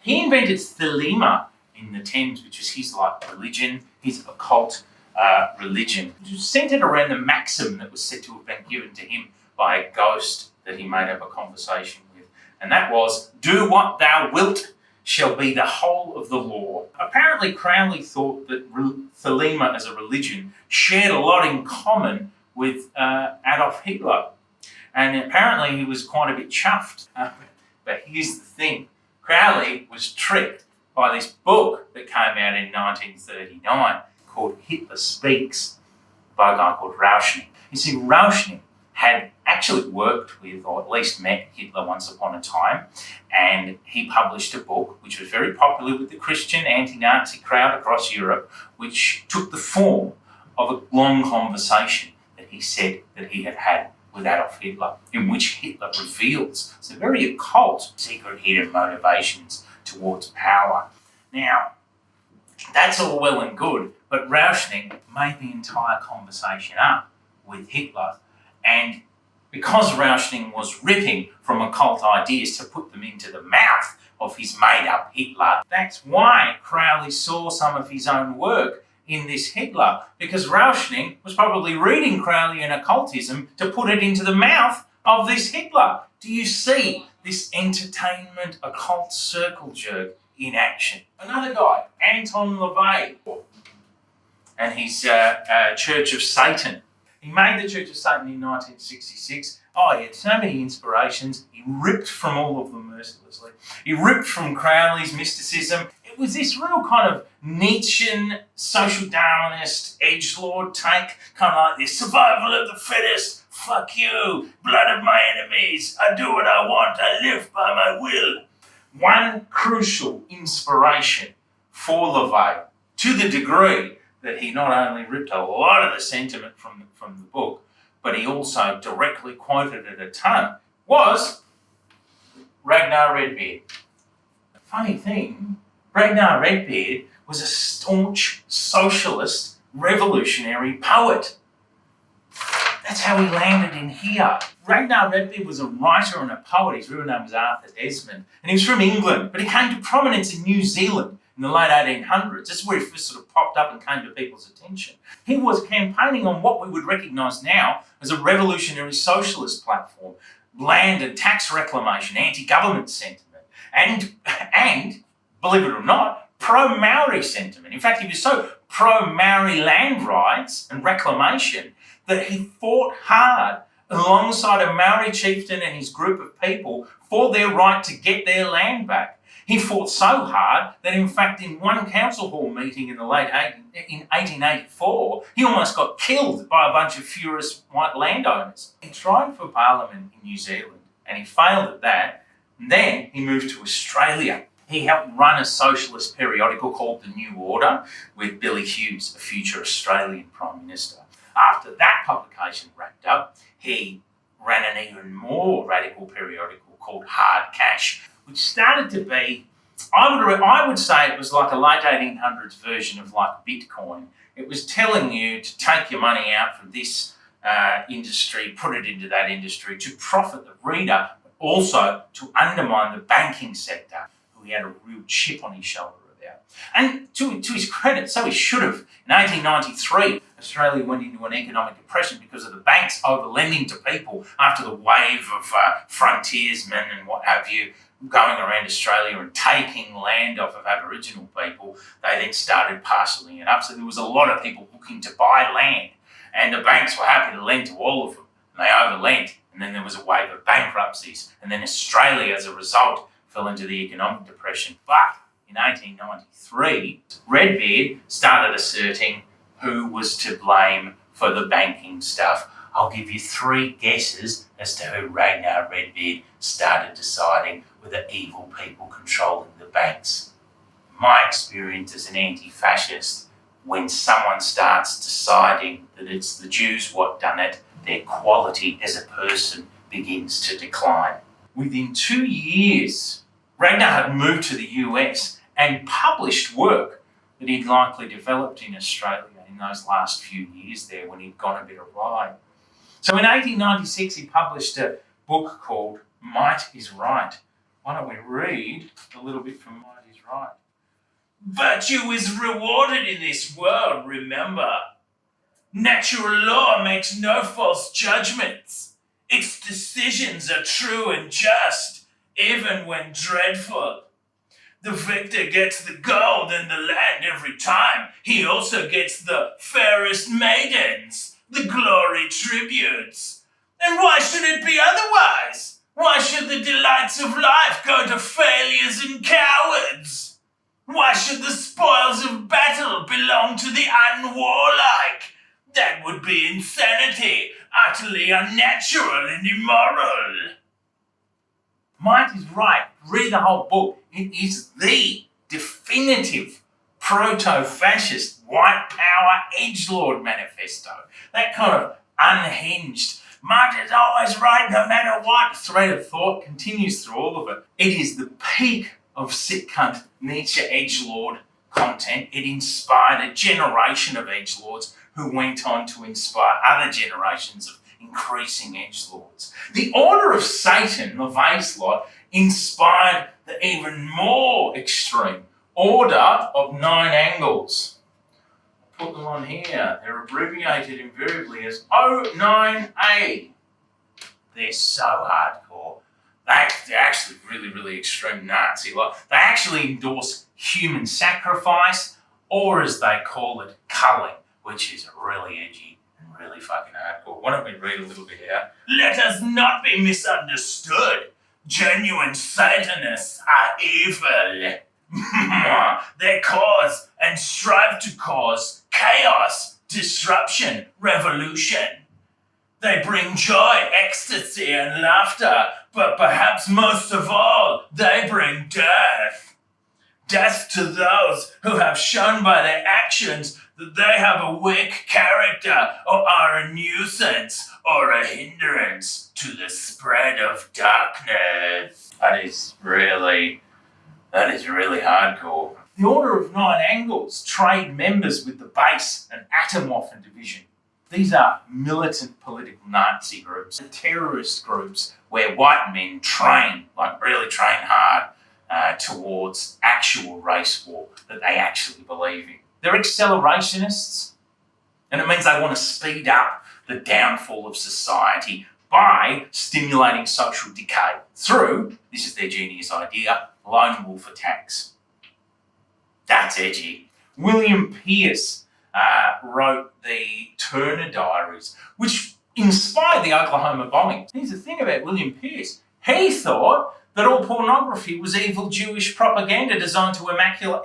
He invented Thelema in the Thames, which is his religion, his occult religion. It was centered around the maxim that was said to have been given to him by a ghost that he made up a conversation with. And that was, "Do what thou wilt shall be the whole of the law." Apparently Crowley thought that Thelema as a religion shared a lot in common with Adolf Hitler. And apparently he was quite a bit chuffed. But here's the thing. Crowley was tricked by this book that came out in 1939 called Hitler Speaks by a guy called Rauschning. You see, Rauschning had actually worked with, or at least met Hitler once upon a time, and he published a book which was very popular with the Christian anti-Nazi crowd across Europe, which took the form of a long conversation that he said that he had had with Adolf Hitler, in which Hitler reveals some very occult, secret, hidden motivations towards power. Now, that's all well and good, but Rauschning made the entire conversation up with Hitler, and because Rauschning was ripping from occult ideas to put them into the mouth of his made-up Hitler, that's why Crowley saw some of his own work in this Hitler, because Rauschning was probably reading Crowley and occultism to put it into the mouth of this Hitler. Do you see this entertainment occult circle jerk in action? Another guy, Anton LaVey, and his Church of Satan. He made the Church of Satan in 1966. He had so many inspirations. He ripped from all of them mercilessly. He ripped from Crowley's mysticism. It was this real kind of Nietzschean, social Darwinist, edgelord take, kind of like this survival of the fittest, fuck you, blood of my enemies, I do what I want, I live by my will. One crucial inspiration for LaVey, to the degree that he not only ripped a lot of the sentiment from the book, but he also directly quoted it a ton, was Ragnar Redbeard. Funny thing, Ragnar Redbeard was a staunch socialist revolutionary poet. That's how he landed in here. Ragnar Redbeard was a writer and a poet. His real name was Arthur Desmond, and he was from England, but he came to prominence in New Zealand in the late 1800s. That's where he first sort of popped up and came to people's attention. He was campaigning on what we would recognise now as a revolutionary socialist platform, land and tax reclamation, anti-government sentiment, and believe it or not, pro-Maori sentiment. In fact, he was so pro-Maori land rights and reclamation that he fought hard alongside a Maori chieftain and his group of people for their right to get their land back. He fought so hard that, in fact, in one council hall meeting in 1884, he almost got killed by a bunch of furious white landowners. He tried for Parliament in New Zealand, and he failed at that. And then he moved to Australia. He helped run a socialist periodical called The New Order with Billy Hughes, a future Australian Prime Minister. After that publication wrapped up, he ran an even more radical periodical called Hard Cash, which started to be, I would say it was like a late 1800s version of like Bitcoin. It was telling you to take your money out from this industry, put it into that industry to profit the reader, but also to undermine the banking sector, who he had a real chip on his shoulder about. And to his credit, so he should have. In 1893, Australia went into an economic depression because of the banks over-lending to people after the wave of frontiersmen and what have you going around Australia and taking land off of Aboriginal people. They then started parcelling it up. So there was a lot of people looking to buy land, and the banks were happy to lend to all of them. And they over-lent, and then there was a wave of bankruptcies. And then Australia, as a result, fell into the economic depression. But in 1893, Redbeard started asserting who was to blame for the banking stuff. I'll give you 3 guesses as to who Ragnar Redbeard started deciding were the evil people controlling the banks. My experience as an anti-fascist, when someone starts deciding that it's the Jews what done it, their quality as a person begins to decline. Within 2 years, Ragnar had moved to the US and published work that he'd likely developed in Australia in those last few years there when he'd gone a bit awry. So in 1896, he published a book called Might is Right. Why don't we read a little bit from Might is Right? Virtue is rewarded in this world, remember. Natural law makes no false judgments. Its decisions are true and just, even when dreadful. The victor gets the gold and the land every time. He also gets the fairest maidens, the glory tributes. And why should it be otherwise? Why should the delights of life go to failures and cowards? Why should the spoils of battle belong to the unwarlike? That would be insanity, utterly unnatural and immoral. Might is Right. Read the whole book. It is the definitive proto-fascist white power edgelord manifesto. That kind of unhinged, might is always right no matter what thread of thought continues through all of it. It is the peak of sick cunt Nietzsche edgelord content. It inspired a generation of edgelords who went on to inspire other generations of increasing edgelords. The Order of Satan, the Vase lot, inspired the even more extreme Order of 9 Angles. I'll put them on here. They're abbreviated invariably as O9A. They're so hardcore. They're actually really extreme Nazi. They actually endorse human sacrifice, or as they call it, culling, which is really edgy and really fucking hardcore. Why don't we read a little bit here? Let us not be misunderstood. Genuine Satanists are evil. They cause and strive to cause chaos, disruption, revolution. They bring joy, ecstasy, and laughter, but perhaps most of all, they bring death. Death to those who have shown by their actions that they have a weak character or are a nuisance or a hindrance to the spread of darkness. That is really hardcore. The Order of 9 Angles trade members with the Base and Atomwaffen division. These are militant political Nazi groups, terrorist groups where white men train, really train hard towards actual race war that they actually believe in. They're accelerationists, and it means they want to speed up the downfall of society by stimulating social decay through, this is their genius idea, lone wolf attacks. That's edgy. William Pierce wrote the Turner Diaries, which inspired the Oklahoma bombing. Here's the thing about William Pierce. He thought that all pornography was evil Jewish propaganda designed to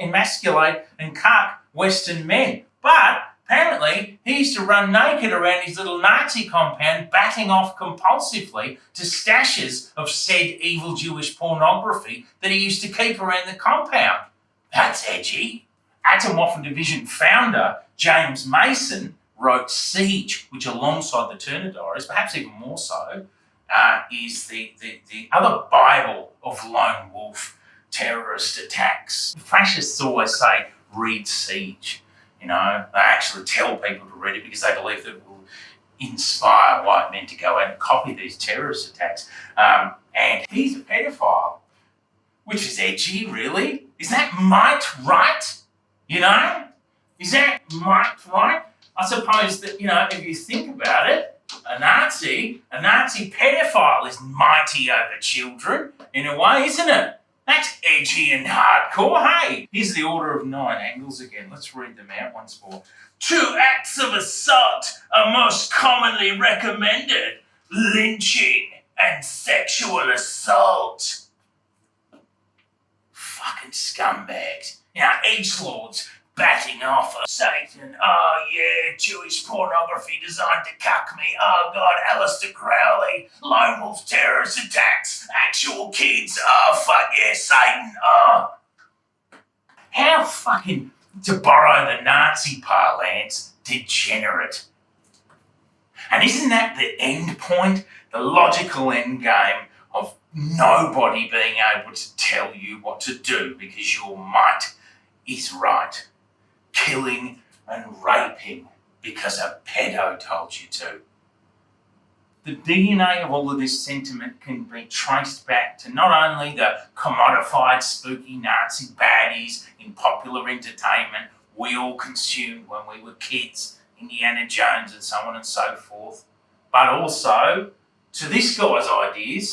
emasculate and cuck Western men. But apparently, he used to run naked around his little Nazi compound, batting off compulsively to stashes of said evil Jewish pornography that he used to keep around the compound. That's edgy. Atomwaffen Division founder James Mason wrote Siege, which alongside the Turner Diaries, perhaps even more so, is the other Bible of lone wolf terrorist attacks. Fascists always say, read Siege. They actually tell people to read it because they believe that it will inspire white men to go out and copy these terrorist attacks. And he's a pedophile. which is edgy, really. Is that might right? You know? Is that might right? I suppose that, if you think about it, a Nazi pedophile is mighty over children, in a way, isn't it? That's edgy and hardcore, hey? Here's the order of 9 angles again. Let's read them out once more. 2 acts of assault are most commonly recommended: lynching and sexual assault. Fucking scumbags. Edgelords batting off of Satan. Oh yeah, Jewish pornography designed to cuck me. Oh God, Aleister Crowley, lone wolf terrorist attacks, actual kids. Oh fuck yeah, Satan. Oh. How fucking, to borrow the Nazi parlance, degenerate. And isn't that the end point, the logical end game of nobody being able to tell you what to do because your might is right? Killing and raping because a pedo told you to. The DNA of all of this sentiment can be traced back to not only the commodified, spooky Nazi baddies in popular entertainment we all consumed when we were kids, Indiana Jones and so on and so forth, but also to this guy's ideas,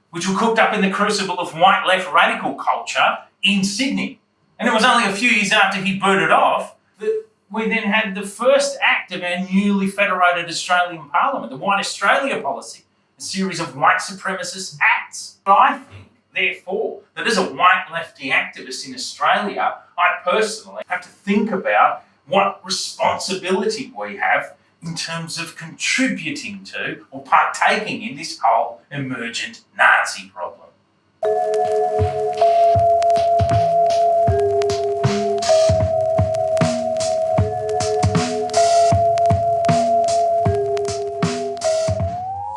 which were cooked up in the crucible of white left radical culture in Sydney. And it was only a few years after he booted off that we then had the first act of our newly federated Australian Parliament, the White Australia Policy, a series of white supremacist acts. I think, therefore, that as a white lefty activist in Australia, I personally have to think about what responsibility we have in terms of contributing to or partaking in this whole emergent Nazi problem.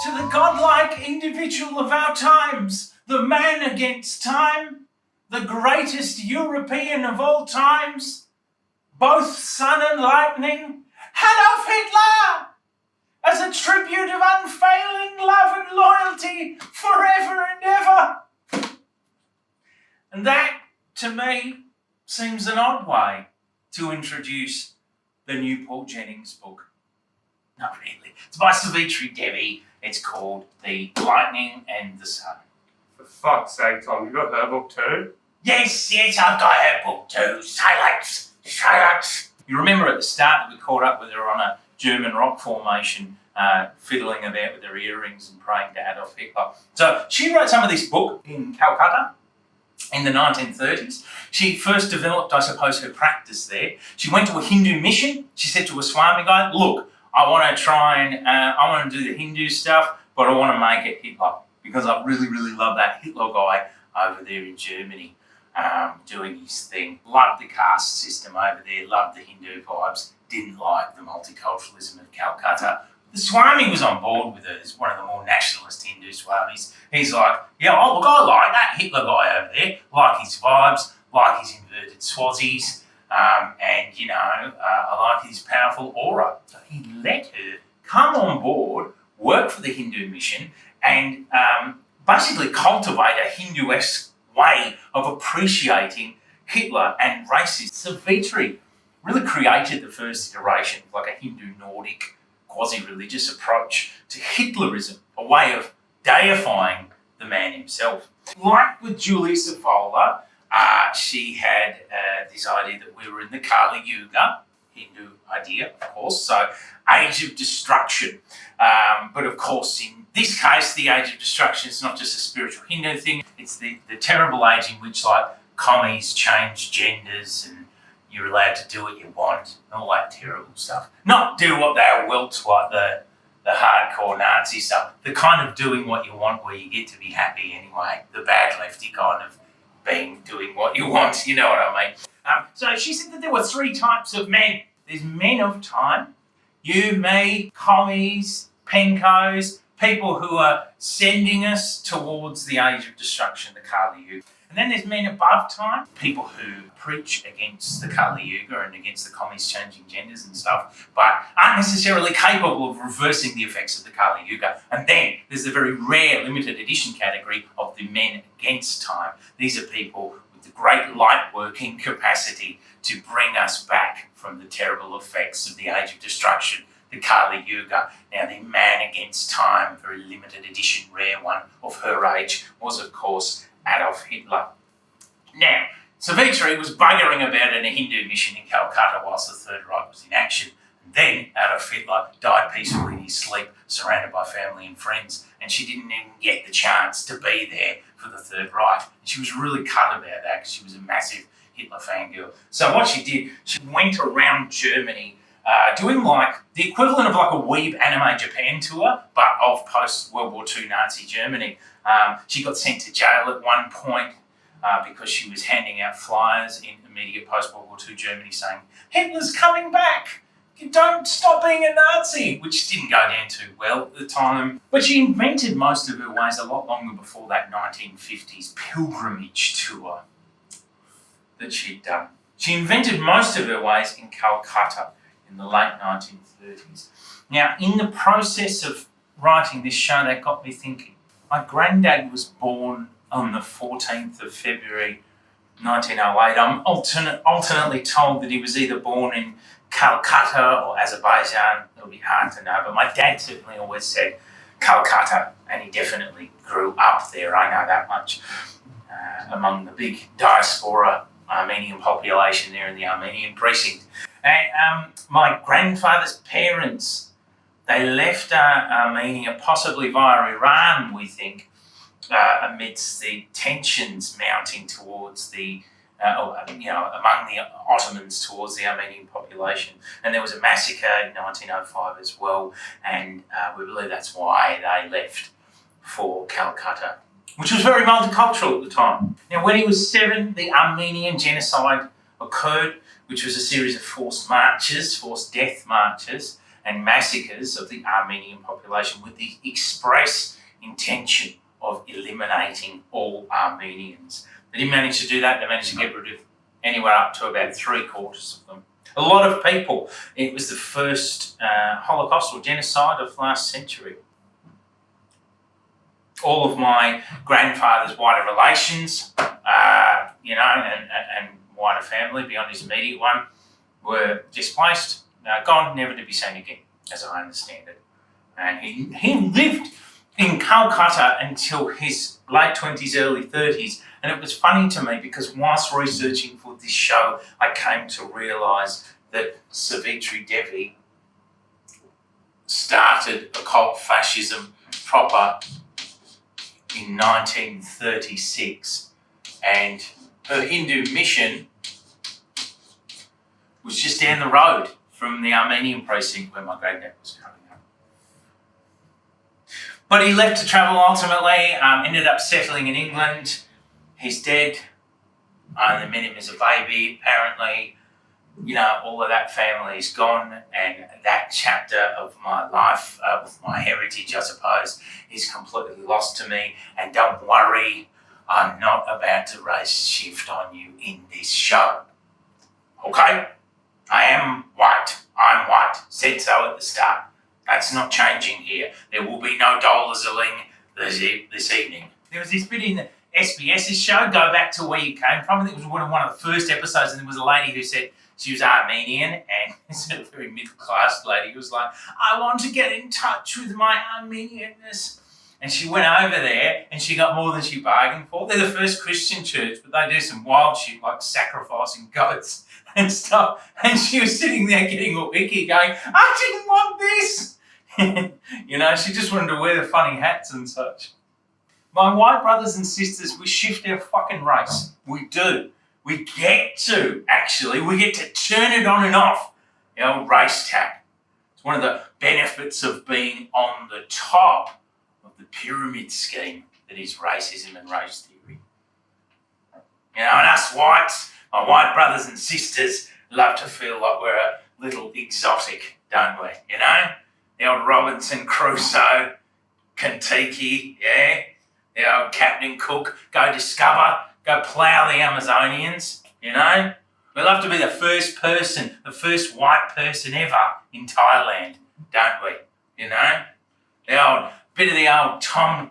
To the godlike individual of our times, the man against time, the greatest European of all times, both sun and lightning, Adolf Hitler, as a tribute of unfailing love and loyalty forever and ever. And that, to me, seems an odd way to introduce the new Paul Jennings book. Not really. It's by Savitri Devi. It's called The Lightning and the Sun. For fuck's sake, Tom, you got her book too? Yes, I've got her book too. Silence. You remember at the start that we caught up with her on a German rock formation, fiddling about with her earrings and praying to Adolf Hitler. So she wrote some of this book in Calcutta in the 1930s. She first developed, I suppose, her practice there. She went to a Hindu mission. She said to a Swami guy, look, I want to do the Hindu stuff, but I want to make it Hitler because I really, really love that Hitler guy over there in Germany. Doing his thing. Loved the caste system over there, loved the Hindu vibes, didn't like the multiculturalism of Calcutta. The Swami was on board with it. He's one of the more nationalist Hindu Swamis. He's like, yeah, look, I like that Hitler guy over there, like his vibes, like his inverted Swazis, and, I like his powerful aura. So he let her come on board, work for the Hindu mission, and basically cultivate a Hindu-esque way of appreciating Hitler and racist. Savitri really created the first iteration of like a Hindu Nordic quasi-religious approach to Hitlerism, a way of deifying the man himself. Like with Julius Evola, she had this idea that we were in the Kali Yuga, Hindu idea, of course, so age of destruction. But of course, in this case, the age of destruction is not just a spiritual Hindu thing, it's the terrible age in which, like, commies change genders and you're allowed to do what you want, and all that terrible stuff. Not do what they wilt like the hardcore Nazi stuff, the kind of doing what you want where you get to be happy anyway, the bad lefty kind of doing what you want, you know what I mean. So she said that there were 3 types of men. There's men of time, you, me, commies, pencos, people who are sending us towards the age of destruction, the Kali Yuga. And then there's men above time, people who preach against the Kali Yuga and against the commies changing genders and stuff, but aren't necessarily capable of reversing the effects of the Kali Yuga. And then there's the very rare limited edition category of the men against time. These are people with the great light working capacity to bring us back from the terrible effects of the age of destruction, the Kali Yuga. Now, the man against time, very limited edition, rare one of her age, was of course Adolf Hitler. Now, Savitri was buggering about in a Hindu mission in Calcutta whilst the Third Reich was in action. And then Adolf Hitler died peacefully in his sleep, surrounded by family and friends, and she didn't even get the chance to be there for the Third Reich. And she was really cut about that because she was a massive Hitler fangirl. So what she did, she went around Germany doing like the equivalent of like a Weeb Anime Japan tour, but of post-World War II Nazi Germany. She got sent to jail at one point because she was handing out flyers in immediate post-World War II Germany saying, "Hitler's coming back! You don't stop being a Nazi," which didn't go down too well at the time. But she invented most of her ways a lot longer before that 1950s pilgrimage tour that she'd done. She invented most of her ways in Calcutta in the late 1930s. Now, in the process of writing this show, that got me thinking. My granddad was born on the 14th of February 1908. I'm alternately told that he was either born in Calcutta or Azerbaijan. It'll be hard to know, but my dad certainly always said Calcutta, and he definitely grew up there, I know that much, among the big diaspora Armenian population there in the Armenian precinct. And my grandfather's parents, they left Armenia possibly via Iran, we think, amidst the tensions mounting towards the, among the Ottomans towards the Armenian population. And there was a massacre in 1905 as well, and we believe that's why they left for Calcutta, which was very multicultural at the time. Now, when he was 7, the Armenian genocide occurred, which was a series of forced death marches and massacres of the Armenian population with the express intention of eliminating all Armenians. They didn't manage to do that. They managed to get rid of anywhere up to about 3/4 of them. A lot of people. It was the first Holocaust or genocide of last century. All of my grandfather's wider relations, and wider family beyond his immediate one, were displaced, gone, never to be seen again, as I understand it. And he lived in Calcutta until his late 20s, early 30s. And it was funny to me because whilst researching for this show, I came to realise that Savitri Devi started occult fascism proper in 1936. And her Hindu mission was just down the road from the Armenian precinct where my granddad was growing up. But he left to travel ultimately, ended up settling in England. He's dead. I only met him as a baby, apparently. All of that family is gone, and that chapter of my life, with my heritage, I suppose, is completely lost to me. And don't worry, I'm not about to raise shift on you in this show. Okay? I am white. I'm white. Said so at the start. That's not changing here. There will be no dollar-zilling this evening. There was this bit in the SBS's show, Go Back to Where You Came From. I think it was one of the first episodes, and there was a lady who said she was Armenian, and it's a very middle-class lady who was like, "I want to get in touch with my Armenianness." And she went over there and she got more than she bargained for. They're the first Christian church, but they do some wild shit like sacrificing goats and stuff. And she was sitting there getting all icky going, "I didn't want this." She just wanted to wear the funny hats and such. My white brothers and sisters, we shift our fucking race. We do. We get to, actually. We get to turn it on and off. The old race tap. It's one of the benefits of being on the top of the pyramid scheme that is racism and race theory. And us whites, my white brothers and sisters, love to feel like we're a little exotic, don't we? The old Robinson Crusoe, Kentucky, yeah? The old Captain Cook, go discover, go plough the Amazonians, you know? We love to be the first white person ever in Thailand, don't we? You know? Bit of the old Tom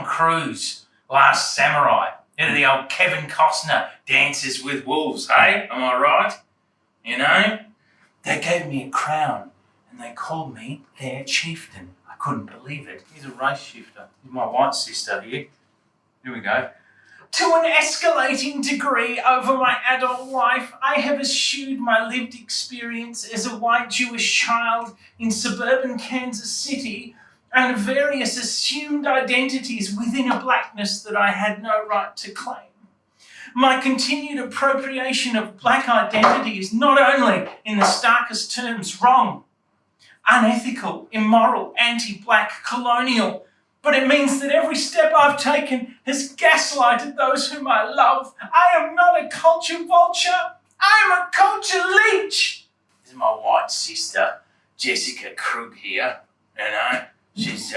Cruise, Last Samurai. Bit of the old Kevin Costner, Dances with Wolves, hey? Am I right? You know? They gave me a crown and they called me their chieftain. I couldn't believe it. He's a race shifter. He's my white sister here. Here we go. To an escalating degree over my adult life, I have eschewed my lived experience as a white Jewish child in suburban Kansas City and various assumed identities within a blackness that I had no right to claim. My continued appropriation of black identity is not only, in the starkest terms, wrong, unethical, immoral, anti-black, colonial, but it means that every step I've taken has gaslighted those whom I love. I am not a culture vulture. I am a culture leech. This is my white sister, Jessica Krug here. You know, she's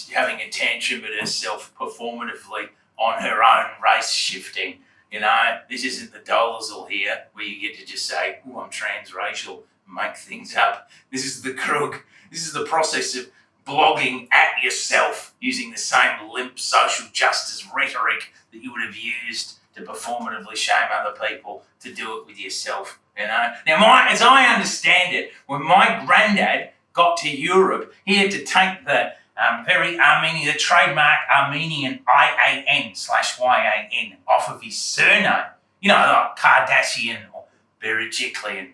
having a tantrum at herself performatively on her own race shifting. You know, this isn't the Dolezal here where you get to just say, "Oh, I'm transracial," and make things up. This is the Krug. This is the process of blogging at yourself using the same limp social justice rhetoric that you would have used to performatively shame other people, to do it with yourself, you know. Now, as I understand it, when my granddad got to Europe, he had to take the the trademark Armenian IAN/YAN off of his surname. You know, like Kardashian or Berejiklian.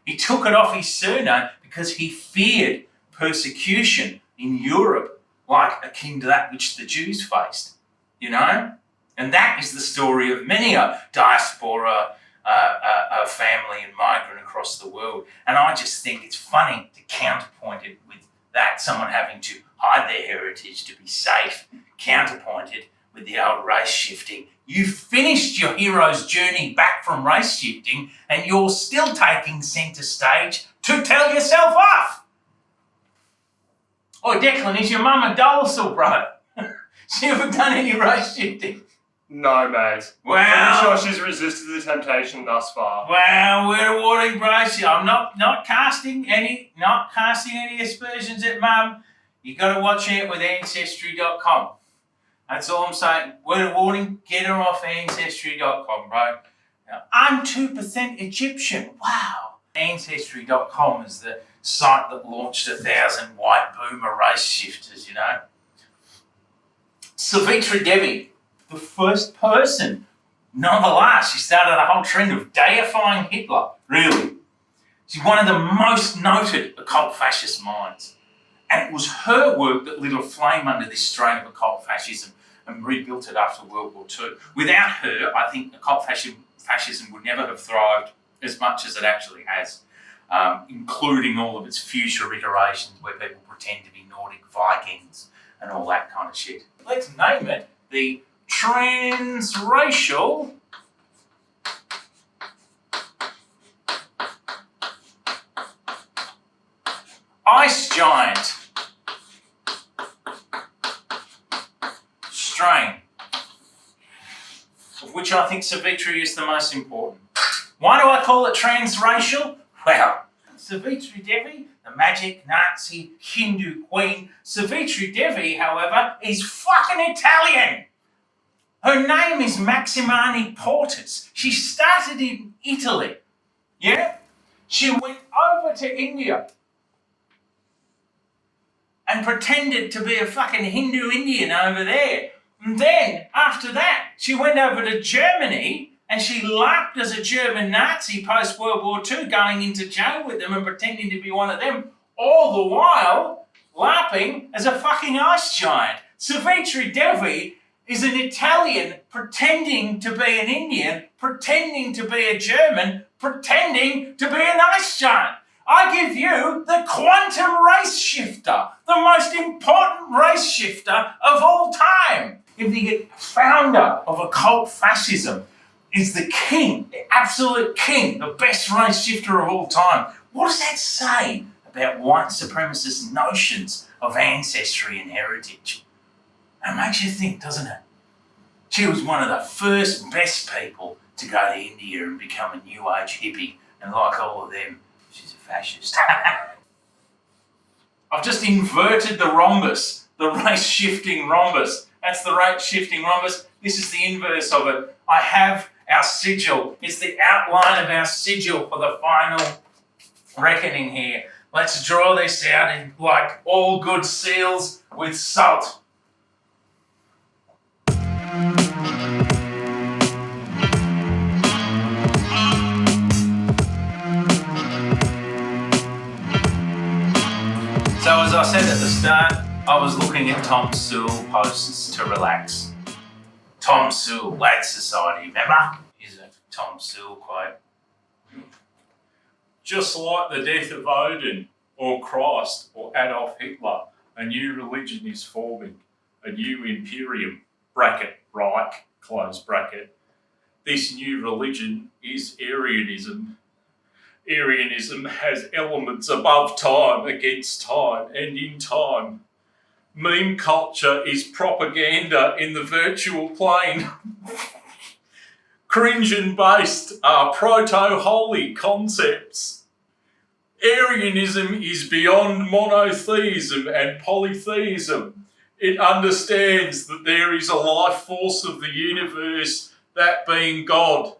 He took it off his surname because he feared persecution in Europe, like akin to that which the Jews faced, you know? And that is the story of many a diaspora a family and migrant across the world. And I just think it's funny to counterpoint it with that, someone having to hide their heritage to be safe, counterpointed with the old race shifting. You finished your hero's journey back from race shifting and you're still taking centre stage to tell yourself off. Oh, Declan, is your mum a Dolezal, bro? She ever done any race shifting? No, mate. Well, I'm pretty sure she's resisted the temptation thus far. Well, we're awarding race. I'm not casting any aspersions at mum. You got to watch out with Ancestry.com. That's all I'm saying. Word of warning, get her off Ancestry.com, bro. Now, I'm 2% Egyptian. Wow. Ancestry.com is the site that launched 1,000 white boomer race shifters, you know. Savitri Devi, the first person, nonetheless, she started a whole trend of deifying Hitler, really. She's one of the most noted occult fascist minds. And it was her work that lit a flame under this strain of occult fascism and rebuilt it after World War II. Without her, I think occult fascism would never have thrived as much as it actually has, including all of its future iterations where people pretend to be Nordic Vikings and all that kind of shit. Let's name it the transracial ice giant strain, of which I think Savitri is the most important. Why do I call it transracial? Well, Savitri Devi, the magic Nazi Hindu queen, Savitri Devi, however, is fucking Italian. Her name is Maximani Portis. She started in Italy. Yeah? She went over to India and pretended to be a fucking Hindu Indian over there. And then, after that, she went over to Germany and she larped as a German Nazi post-World War II, going into jail with them and pretending to be one of them, all the while larping as a fucking ice giant. Savitri Devi is an Italian pretending to be an Indian, pretending to be a German, pretending to be an ice giant. I give you the quantum race shifter, the most important race shifter of all time. If the founder of occult fascism is the king, the absolute king, the best race shifter of all time, what does that say about white supremacist notions of ancestry and heritage. It makes you think, doesn't it? She was one of the first best people to go to India and become a New Age hippie, and like all of them, she's a fascist. I've just inverted the rhombus, the race-shifting rhombus. That's the race-shifting rhombus. This is the inverse of it. I have our sigil. It's the outline of our sigil for the final reckoning here. Let's draw this out in, like all good seals, with salt. So as I said at the start, I was looking at Tom Sewell posts to relax. Tom Sewell, Lad Society, remember? Here's a Tom Sewell quote. Just like the death of Odin, or Christ, or Adolf Hitler, a new religion is forming, a new imperium, bracket, Reich, close bracket. This new religion is Aryanism. Aryanism has elements above time, against time, and in time. Meme culture is propaganda in the virtual plane. Cringe and based are proto-holy concepts. Aryanism is beyond monotheism and polytheism. It understands that there is a life force of the universe, that being God.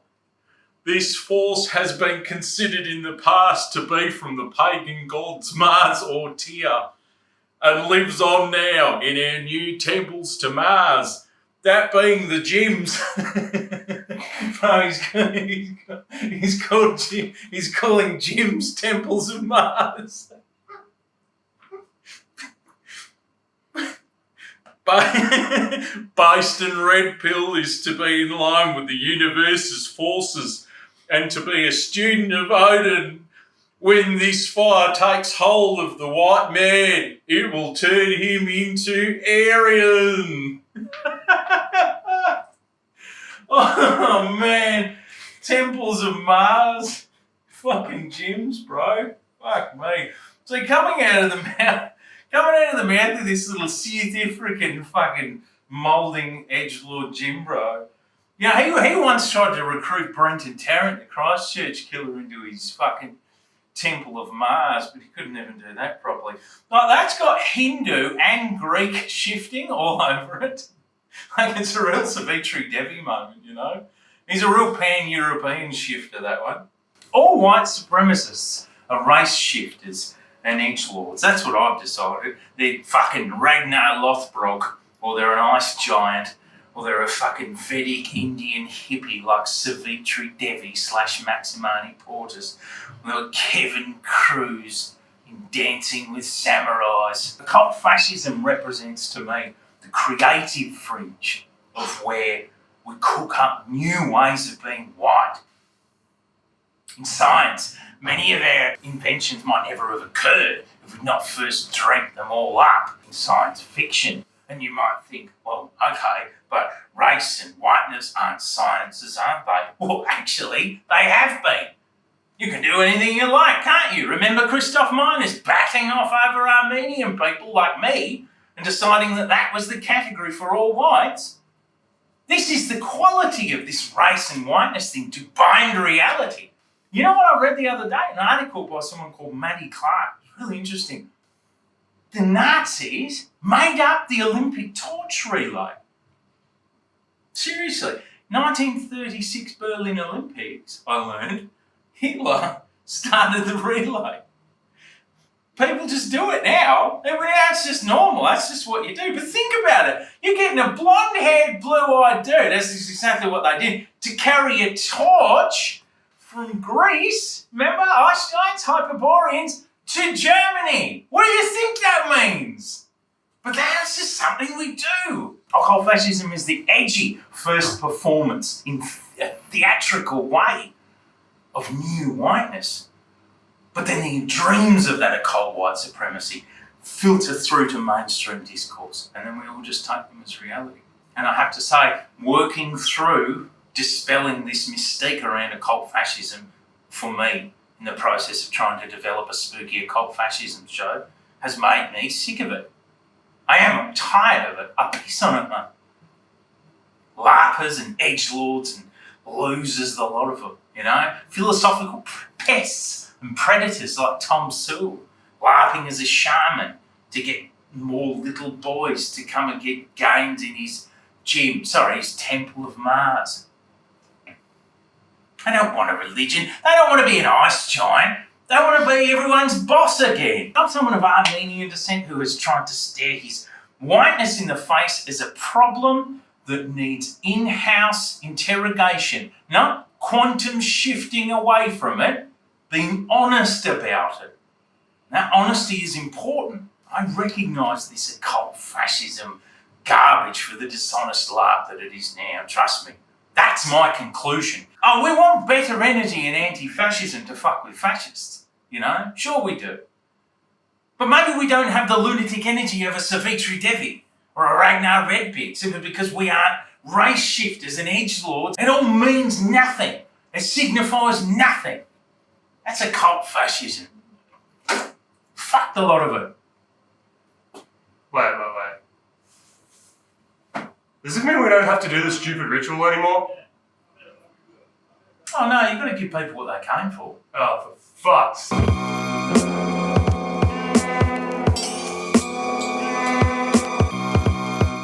This force has been considered in the past to be from the pagan gods Mars or Tyr, and lives on now in our new temples to Mars, that being the gyms. He's calling gyms temples of Mars. Based and red pill is to be in line with the universe's forces and to be a student of Odin. When this fire takes hold of the white man, it will turn him into Aryan. Oh man, temples of Mars, fucking gyms, bro. Fuck me. So coming out of the mouth of this little South African fucking moulding edgelord gym bro. Yeah, he once tried to recruit Brenton Tarrant, the Christchurch killer, into his fucking Temple of Mars, but he couldn't even do that properly. Like, that's got Hindu and Greek shifting all over it. Like, it's a real Savitri Devi moment, you know? He's a real pan-European shifter, that one. All white supremacists are race shifters and edgelords. That's what I've decided. They're fucking Ragnar Lothbrok, or they're an ice giant, or they're a fucking Vedic Indian hippie like Savitri Devi / Maximani Portis, or Kevin Cruz in Dancing with Samurais. Occult fascism represents to me the creative fringe of where we cook up new ways of being white. In science, many of our inventions might never have occurred if we'd not first dreamt them all up in science fiction. And you might think, well, okay, but race and whiteness aren't sciences, aren't they? Well, actually, they have been. You can do anything you like, can't you? Remember Christoph Miners batting off over Armenian people like me and deciding that that was the category for all whites? This is the quality of this race and whiteness thing to bind reality. You know what I read the other day? An article by someone called Maddie Clark. It's really interesting. The Nazis made up the Olympic torch relay. Seriously, 1936 Berlin Olympics, I learned, Hitler started the relay. People just do it now. That's just normal. That's just what you do. But think about it. You're getting a blonde-haired, blue-eyed dude, that's exactly what they did, to carry a torch from Greece, remember, ice giants, Hyperboreans, to Germany. What do you think that means? But that's just something we do. Occult fascism is the edgy first performance in a theatrical way of new whiteness. But then the dreams of that occult white supremacy filter through to mainstream discourse, and then we all just take them as reality. And I have to say, working through dispelling this mystique around occult fascism for me in the process of trying to develop a spooky occult fascism show has made me sick of it. I am tired of it. I piss on it, mate. Larpers and edgelords and losers, the lot of them, you know? Philosophical pests and predators like Tom Sewell, LARPing as a shaman to get more little boys to come and get gains in his his Temple of Mars. They don't want a religion. They don't want to be an ice giant. They want to be everyone's boss again. I'm someone of Armenian descent who has tried to stare his whiteness in the face as a problem that needs in-house interrogation, not quantum shifting away from it, being honest about it. Now, honesty is important. I recognise this occult fascism garbage for the dishonest LARP that it is now, trust me. That's my conclusion. Oh, we want better energy in anti-fascism to fuck with fascists, you know? Sure we do. But maybe we don't have the lunatic energy of a Savitri Devi or a Ragnar Redbeard simply because we aren't race shifters and edgelords. It all means nothing. It signifies nothing. That's occult fascism. Fuck the lot of it. Wait. Does it mean we don't have to do the stupid ritual anymore? Oh no, you've got to give people what they came for. Oh, for fuck's sake.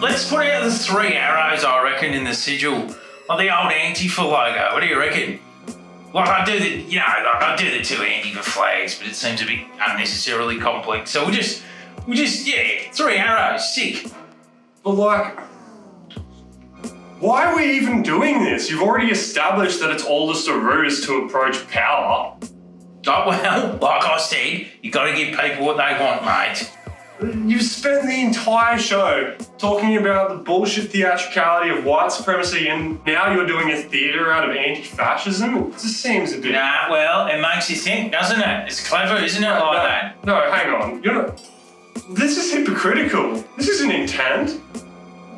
Let's put out the 3 arrows, I reckon, in the sigil of the old Antifa logo. What do you reckon? Like I do the 2 Antifa flags, but it seems a bit unnecessarily complex. So we'll just 3 arrows, sick. But like, why are we even doing this? You've already established that it's all just a ruse to approach power. Oh well, like I said, you got to give people what they want, mate. You've spent the entire show talking about the bullshit theatricality of white supremacy, and now you're doing a theatre out of anti-fascism? It just seems a bit... Nah, well, it makes you think, doesn't it? It's clever, isn't it, that? No, hang on. You're not... This is hypocritical. This isn't intent.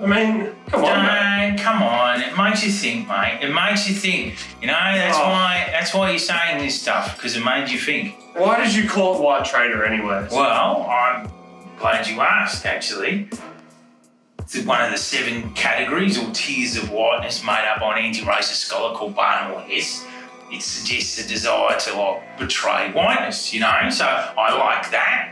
I mean, come on, man. Come on. It makes you think, mate. It makes you think. You know, that's why you're saying this stuff, because it made you think. Why did you call it white traitor anyways? Well, I'm glad you asked, actually. It's one of the 7 categories or tiers of whiteness made up by an anti-racist scholar called Barnum Hess. It suggests a desire to betray whiteness, you know, so I like that.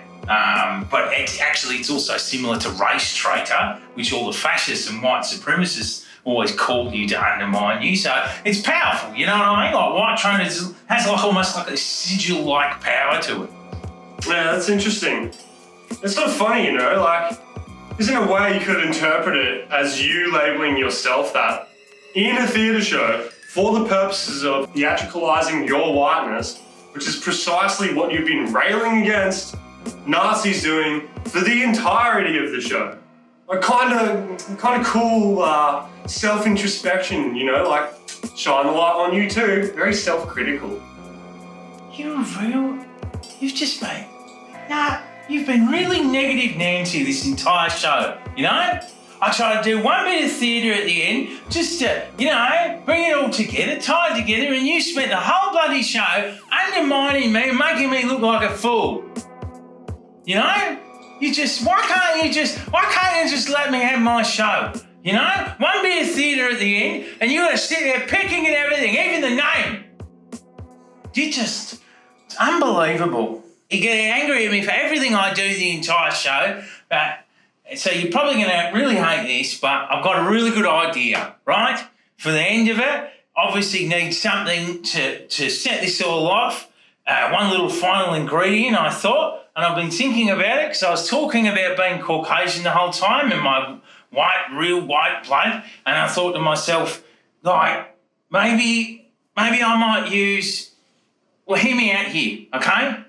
But it's also similar to race traitor, which all the fascists and white supremacists always call you to undermine you. So it's powerful, you know what I mean? Like white traitor has almost like a sigil-like power to it. Yeah, that's interesting. It's not funny, you know, like, isn't a way you could interpret it as you labelling yourself that in a theatre show for the purposes of theatricalising your whiteness, which is precisely what you've been railing against Nazis doing for the entirety of the show. Like kind of cool self-introspection, you know, like shine the light on you too. Very self-critical. You've been really negative Nancy this entire show, you know? I try to do one bit of theatre at the end, just to, you know, bring it all together, tie it together, and you spent the whole bloody show undermining me and making me look like a fool. You know? Why can't you just let me have my show? You know? One bit of theatre at the end, and you gotta sit there picking at everything, even the name. It's unbelievable. You get angry at me for everything I do the entire show. So you're probably going to really hate this, but I've got a really good idea, right? For the end of it, obviously need something to set this all off. One little final ingredient, I thought, and I've been thinking about it because I was talking about being Caucasian the whole time and my real white blood, and I thought to myself, like, maybe I might use... Well, hear me out here, okay?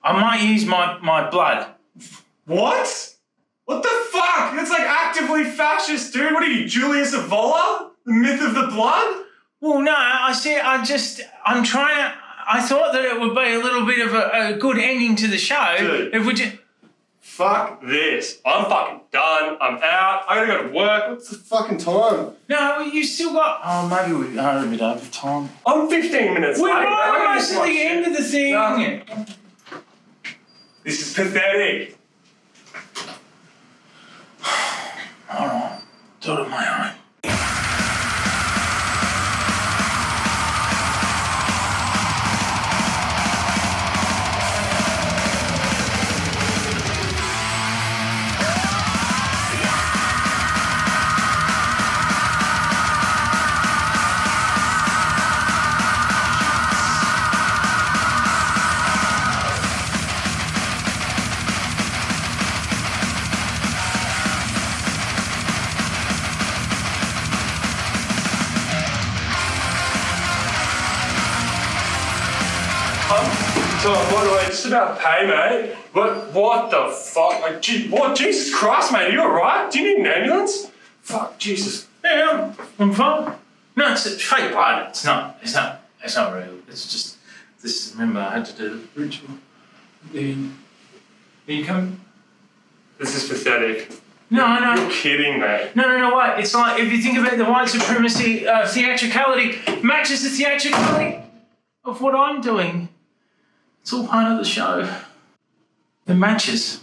I might use my blood. What? What the fuck? That's like actively fascist, dude. What are you, Julius Evola? The myth of the blood? Well, no, I thought that it would be a little bit of a good ending to the show. Dude. If we just... Fuck this. I'm fucking done. I'm out. I gotta go to work. What's the fucking time? No, you still got... Oh, maybe we are a bit over time. I'm 15 minutes late. We're almost at the end of the thing. No. This is pathetic. All right, do it on my own. So, by the way, just about pay, mate. What the fuck? Like, what? Jesus Christ, mate, are you alright? Do you need an ambulance? Fuck, Jesus. Yeah, I'm fine. No, it's fake blood. It's not real. It's just this. Remember, I had to do the ritual. Then, are you coming? This is pathetic. No. You're kidding, mate. No, wait. It's like, if you think about the white supremacy theatricality, matches the theatricality of what I'm doing. It's all part of the show. It matches.